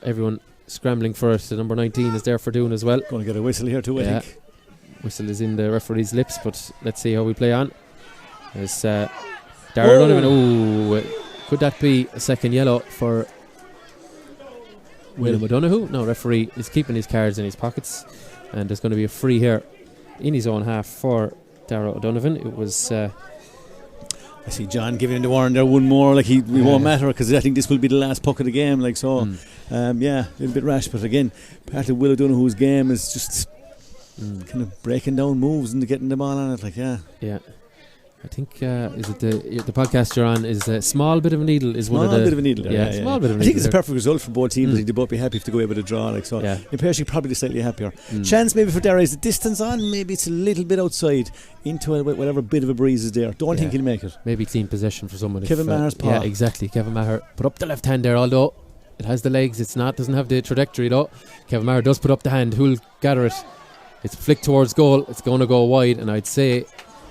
Everyone scrambling for it. The number 19 is there for Doon as well. Going to get a whistle here too, I think. Whistle is in the referee's lips, but let's see how we play on. There's Darragh Donovan. Could that be a second yellow for William O'Donoghue? No, referee is keeping his cards in his pockets, and there's going to be a free here in his own half for Darragh O'Donovan. It was I see John giving the warrant there one more, like it won't matter because I think this will be the last puck of the game, like so. A little bit rash, but again, part of Will O'Donoghue's game is just kind of breaking down moves and getting the ball on it, like I think is it the podcast you're on is a small bit of a needle is one of the small bit of a needle. Small bit of a needle. I think it's a perfect result for both teams. They'd both be happy if they go away with a draw, like so. In Piarsaigh probably slightly happier. Chance maybe for Darragh is the distance on. Maybe it's a little bit outside into whatever bit of a breeze is there. Don't think he'll make it. Maybe clean possession for someone. Kevin Maher's paw. Yeah, exactly. Kevin Maher put up the left hand there, although it has the legs. Doesn't have the trajectory though. Kevin Maher does put up the hand. Who'll gather it? It's flicked towards goal. It's going to go wide, and I'd say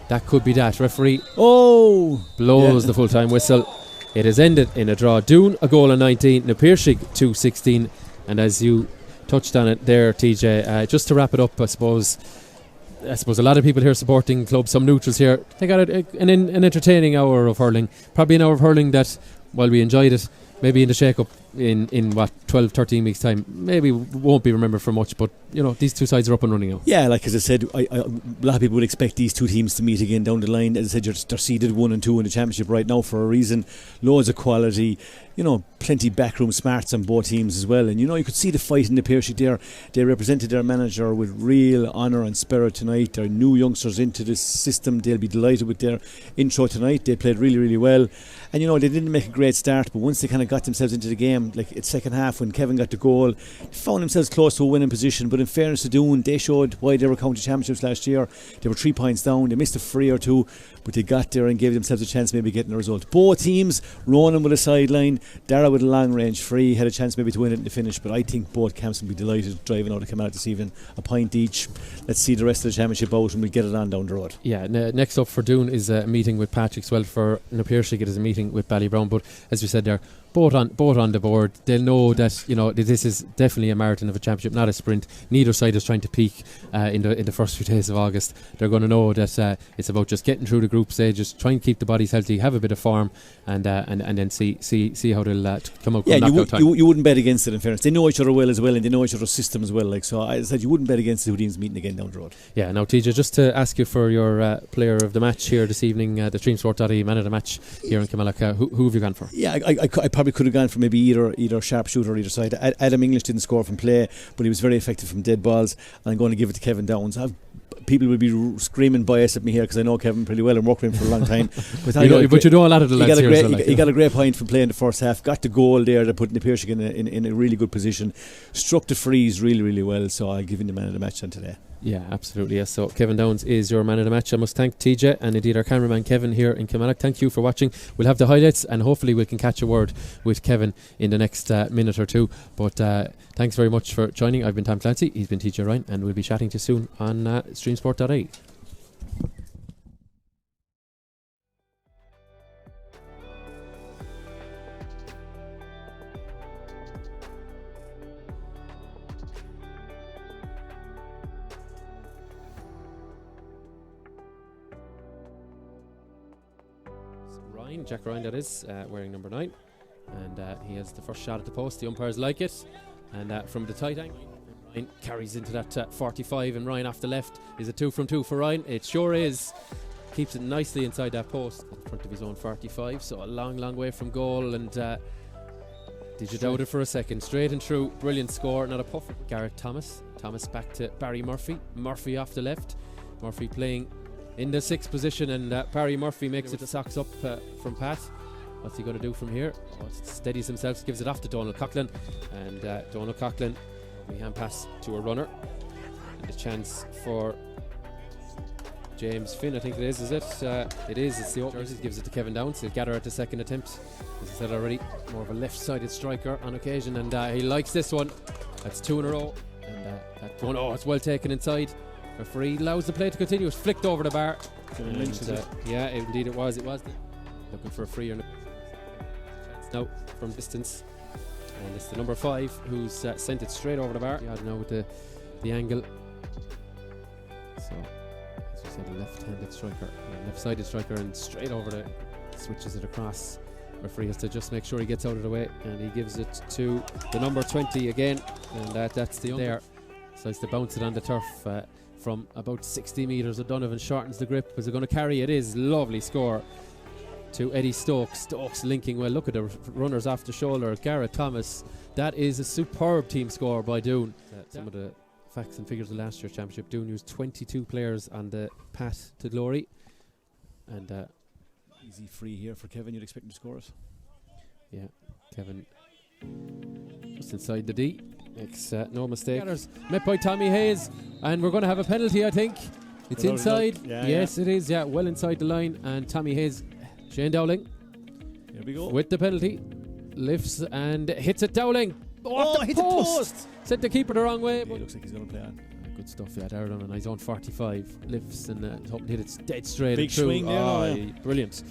that could be that. Referee blows the full-time whistle. It has ended in a draw. Doon a goal on 19, Piarsaigh 2-16, and as you touched on it there, TJ. Just to wrap it up, I suppose a lot of people here supporting clubs, some neutrals here. They got an entertaining hour of hurling. Probably an hour of hurling that, while we enjoyed it, maybe in the shake-up in what, 12, 13 weeks' time, maybe won't be remembered for much, but these two sides are up and running now. Yeah, like as I said, a lot of people would expect these two teams to meet again down the line. As I said, they're seeded 1 and 2 in the championship right now for a reason. Loads of quality, plenty backroom smarts on both teams as well. And you could see the fight in the Piarsaigh there. They represented their manager with real honour and spirit tonight. They're new youngsters into this system. They'll be delighted with their intro tonight. They played really, really well. And they didn't make a great start, but once they kind of got themselves into the game, like it's second half when Kevin got the goal, they found themselves close to a winning position. But in fairness to Doon, they showed why they were county championships last year. They were 3 points down. They missed a free or two, but they got there and gave themselves a chance maybe getting a result. Both teams, Ronan with a sideline, Dara with a long range free, had a chance maybe to win it in the finish. But I think both camps will be delighted driving out to come out this evening, a point each. Let's see the rest of the championship out and we'll get it on down the road. Yeah, next up for Doon is a meeting with Patrick's. Well, for Piarsaigh it is a meeting with Ballybrown. But as we said there, both on the board. They'll know that this is definitely a marathon of a championship, not a sprint. Neither side is trying to peak in the first few days of August. They're going to know that it's about just getting through the group stages, try and keep the bodies healthy, have a bit of form, and then see how they'll come out. Yeah, you wouldn't bet against it. In fairness, they know each other well as well, and they know each other's system as well. Like so, I said you wouldn't bet against the two teams meeting again down the road. Yeah. Now, TJ, just to ask you for your player of the match here this evening, the Streamsport.ie man of the match here in Kilmallock. Who have you gone for? Yeah, I probably could have gone for maybe either sharpshooter or either side. Adam English didn't score from play, but he was very effective from dead balls, and I'm going to give it to Kevin Downs. People will be screaming bias at me here because I know Kevin pretty well and worked with him for a long time. But you know a lot of the lads here. He got a great point from playing the first half. Got the goal there that put the Piarsaigh in a really good position. Struck the frees really, really well. So I'll give him the man of the match on today. Yeah, absolutely. Yes. So Kevin Downs is your man of the match. I must thank TJ and indeed our cameraman Kevin here in Kilmallock. Thank you for watching. We'll have the highlights and hopefully we can catch a word with Kevin in the next minute or two. But thanks very much for joining. I've been Tom Clancy. He's been TJ Ryan, and we'll be chatting to you soon on Streamsport.ie. Jack Ryan, that is, wearing number 9, and he has the first shot at the post. The umpires like it, and from the tight angle, Ryan carries into that 45, and Ryan off the left. Is it 2 from 2 for Ryan? It sure is. Keeps it nicely inside that post in front of his own 45, so a long way from goal. And did you doubt it for a second? Straight and true, brilliant score, not a puff. Garrett Thomas back to Barry Murphy off the left. Murphy playing in the 6th position, and Barry Murphy makes it the socks up from Pat. What's he going to do from here? Steadies himself, gives it off to Donald Coughlin, and Donald Coughlin, we hand pass to a runner, and a chance for James Finn, I think it is it? It is, it's the opener. He gives it to Kevin Downs. He'll gather at the second attempt. As I said already, more of a left-sided striker on occasion, and he likes this one. That's 2 in a row, and that one, it's well taken inside. Referee allows the play to continue. It's flicked over the bar. Yeah, indeed it was. Looking for a free now from distance. And it's the number 5 who's sent it straight over the bar. I don't know with the angle. So, as we said, a left-handed striker, left-sided striker, and straight over switches it across. Referee has to just make sure he gets out of the way, and he gives it to the number 20 again. And that's the there. Decides to bounce it on the turf. From about 60 metres, O'Donovan shortens the grip. Is it going to carry? It is. Lovely score to Eddie Stokes. Stokes linking well. Look at the runners off the shoulder. Garrett Thomas. That is a superb team score by Doon. Some of the facts and figures of last year's championship. Doon used 22 players on the path to glory. And easy free here for Kevin. You'd expect him to score it. Yeah, Kevin just inside the D. Makes no mistake. Met by Tommy Hayes, and we're going to have a penalty, I think. It's inside. Yes, it is. Yeah, well inside the line. And Tommy Hayes, Shane Dowling, here we go with the penalty, lifts and hits it. Dowling. Hit the post. Sent the keeper the wrong way. But looks like he's going to play on. Good stuff. Yeah, Darren on his own 45 lifts and hit it dead straight. Big swing there. Brilliant.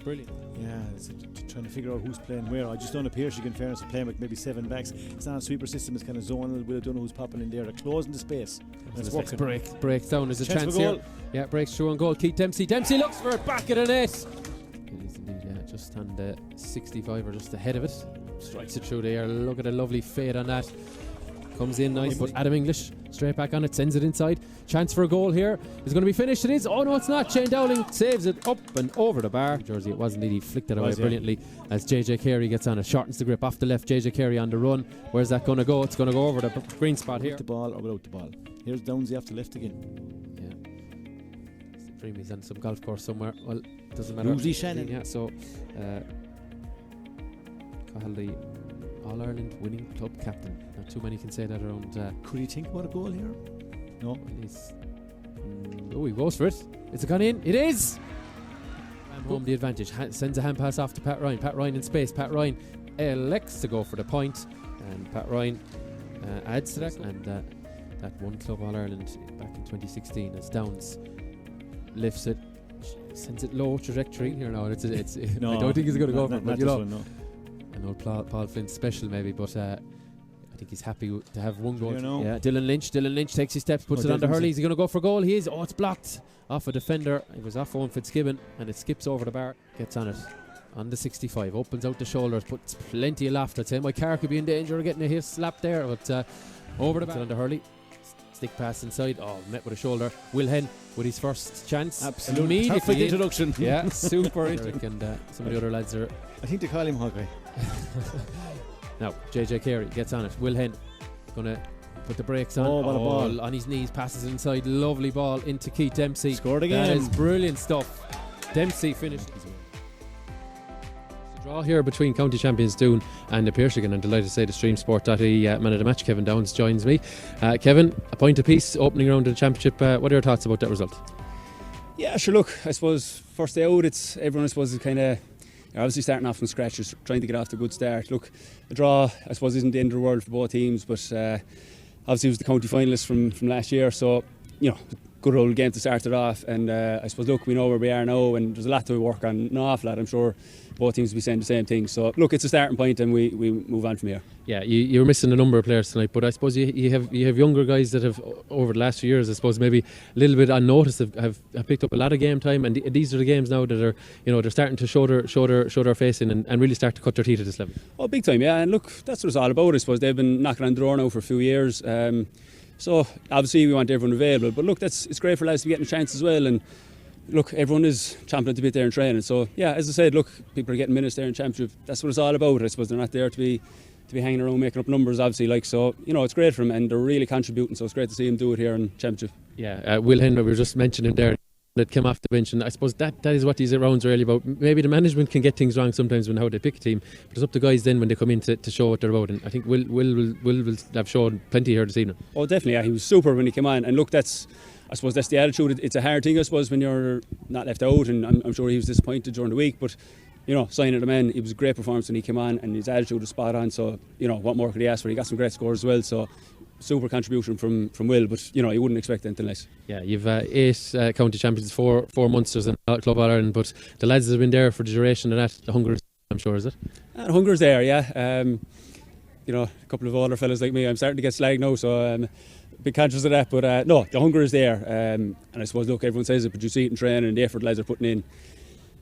brilliant. Yeah, it's trying to figure out who's playing where. I just don't know Piarsaigh, in fairness, are playing with maybe 7 backs. It's not a sweeper system, it's kind of zonal. We don't know who's popping in there. They're closing the space. And it's working. Breaks down. There's a chance for here. goal. Yeah, breaks through on goal. Keith Dempsey. Dempsey looks for it, back of the net. It is indeed, yeah, just on the 65 or just ahead of it. Strikes it through the air. Look at the lovely fade on that. Comes in nice, but Adam English straight back on it, sends it inside. Chance for a goal here. Is going to be finished. It is. Oh no, it's not. Shane Dowling saves it up and over the bar. Jersey, it wasn't. He flicked it away brilliantly as JJ Carey gets on it. Shortens the grip off the left. JJ Carey on the run. Where's that going to go? It's going to go over the green spot here. With the ball or without the ball. Here's Downsy off the left again. Yeah. Dreamy's on some golf course somewhere. Well, doesn't matter. Rosie Shannon. Yeah. So, Cahill, All-Ireland winning club captain. Not too many can say that around. Could he think about a goal here? No. He goes for it. Is it gone in? It is! Home the advantage. Sends a hand pass off to Pat Ryan. Pat Ryan in space. Pat Ryan elects to go for the point. And Pat Ryan adds to that. And that one club All-Ireland back in 2016 as Downs lifts it. Sends it low trajectory. Here now. No, I don't think he's going to go for it. But you know, I know Paul Flynn's special maybe, but I think he's happy to have one goal. Yeah, Dylan Lynch takes his steps, puts it on the hurley. Is he going to go for goal? He is. Oh, it's blocked off a defender. It was off Owen Fitzgibbon, and it skips over the bar. Gets on it on the 65. Opens out the shoulders, puts plenty of laughter. I'd say my car could be in danger of getting a hit slap there, but over the bar on the hurley. Stick pass inside. Oh, met with a shoulder. Will Hen with his first chance. Absolutely. Immediately. Perfect introduction. Yeah, super. And some of the other lads are. I think they call him Hawkeye. Now, JJ Carey gets on it. Will Hen gonna put the brakes on. Oh, what a ball. On his knees, passes it inside. Lovely ball into Keith Dempsey. Scored again. That is brilliant stuff. Dempsey finished. Draw here between county champions Doon and Piarsaigh, and I'm delighted to say the Stream Sport.ie man of the match, Kevin Downs, joins me. Kevin, a point apiece, opening round of the championship. What are your thoughts about that result? Yeah, sure. Look, I suppose first day out, everyone I suppose is kind of obviously starting off from scratch, just trying to get off to a good start. Look, a draw I suppose isn't the end of the world for both teams, but obviously it was the county finalists from last year, so you know, good old game to start it off. And I suppose look, we know where we are now, and there's a lot to work on. An awful lot, I'm sure. Both teams will be saying the same thing. So look, it's a starting point, and we move on from here. Yeah, you were missing a number of players tonight, but I suppose you have younger guys that have over the last few years, I suppose maybe a little bit unnoticed, have picked up a lot of game time, and these are the games now that are, you know, they're starting to show their face in and really start to cut their teeth at this level. Oh, big time, yeah. And look, that's what it's all about. I suppose they've been knocking on the door now for a few years. So obviously we want everyone available, but look, it's great for lads to be getting a chance as well. And look, everyone is champing at the bit there in training. So yeah, as I said, look, people are getting minutes there in championship. That's what it's all about. I suppose they're not there to be hanging around making up numbers, obviously. Like, so you know, it's great for them, and they're really contributing. So it's great to see them do it here in championship. Yeah, Will Henry, we were just mentioning there that came off the bench, and I suppose that is what these rounds are really about. Maybe the management can get things wrong sometimes when how they pick a team, but it's up to guys then when they come in to show what they're about. And I think Will have shown plenty here this evening. Oh, definitely. Yeah, he was super when he came on. And look, I suppose that's the attitude. It's a hard thing, I suppose, when you're not left out, and I'm sure he was disappointed during the week, but you know, signing him in, it was a great performance when he came on, and his attitude was spot on. So you know, what more could he ask for? He got some great scores as well. So super contribution from Will, but you know, you wouldn't expect anything less. Yeah, you've 8 county champions, four Munsters and Club All-Ireland, but the lads have been there for the duration of that. The hunger is, I'm sure, is it? And hunger's there, yeah. You know, a couple of older fellas like me, I'm starting to get slagged now, so big conscious of that, but no, the hunger is there, and I suppose, look, everyone says it, but you see it in training and the effort lads are putting in,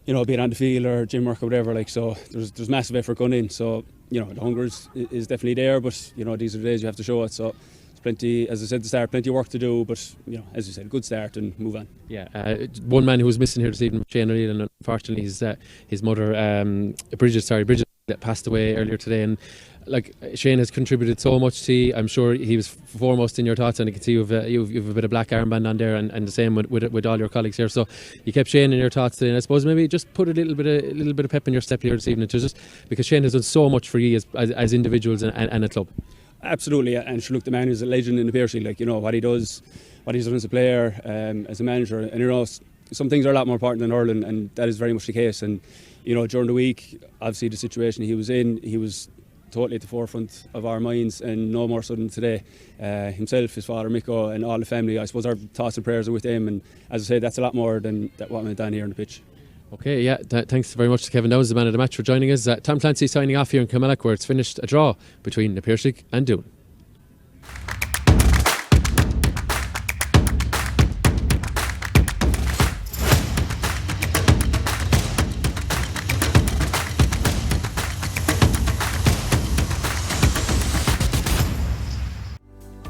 you know, be it on the field or gym work or whatever, like, so there's massive effort going in, so you know, the hunger is definitely there, but you know, these are the days you have to show it, so it's plenty, as I said at the start, plenty of work to do, but you know, as you said, good start and move on. Yeah, one man who was missing here this evening, Shane O'Neill, and unfortunately his mother, Bridget, that passed away earlier today, and like Shane has contributed so much to you. I'm sure he was foremost in your thoughts, and I can see you've a bit of black armband on there, and the same with all your colleagues here. So you kept Shane in your thoughts today, and I suppose maybe just put a little bit of pep in your step here this evening, to just because Shane has done so much for you as individuals and a club. Absolutely, and sure, look, the man is a legend in the Piarsaigh. Like, you know what he's done as a player, as a manager, and you know, some things are a lot more important than hurling, and that is very much the case. And you know, during the week, obviously the situation he was in, he was totally at the forefront of our minds, and no more so than today. Himself, his father Mikko, and all the family, I suppose our thoughts and prayers are with him, and as I say, that's a lot more than what went on here on the pitch. Okay, yeah, thanks very much to Kevin Downs, the man of the match, for joining us. Tom Clancy signing off here in Kilmallock, where it's finished a draw between Piarsaigh and Doon.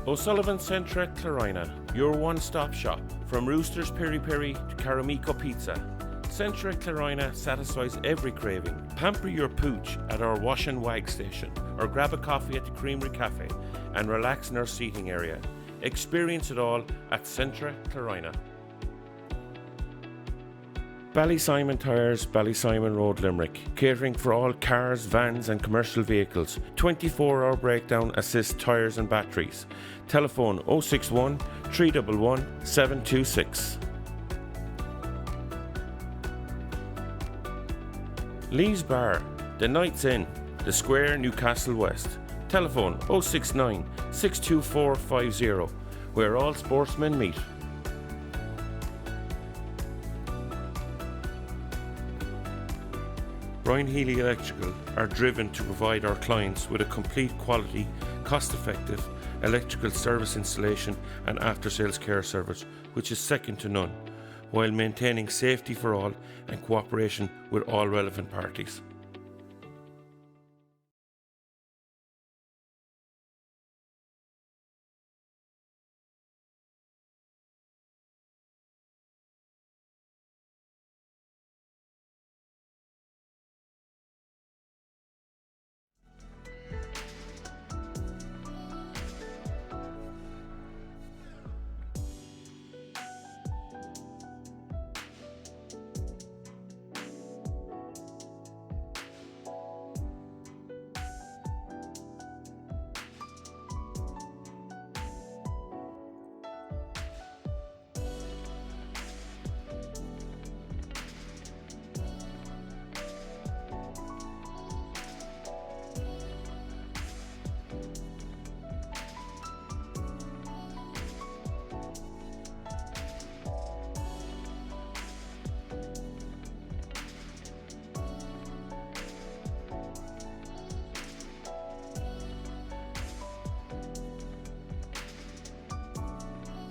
O'Sullivan Centre at Clarina, your one-stop shop. From Roosters Peri Peri to Caramico Pizza, Centre at Clarina satisfies every craving. Pamper your pooch at our wash and wag station, or grab a coffee at the Creamery Cafe and relax in our seating area. Experience it all at Centre at Clarina. Ballysimon Tyres, Ballysimon Road, Limerick. Catering for all cars, vans and commercial vehicles. 24-hour breakdown assist tyres and batteries. Telephone 061 311 726. Lee's Bar, The Night's Inn, The Square, Newcastle West. Telephone 069 624 50, where all sportsmen meet. Brian Healy Electrical are driven to provide our clients with a complete, quality, cost-effective electrical service installation and after-sales care service, which is second to none, while maintaining safety for all and cooperation with all relevant parties.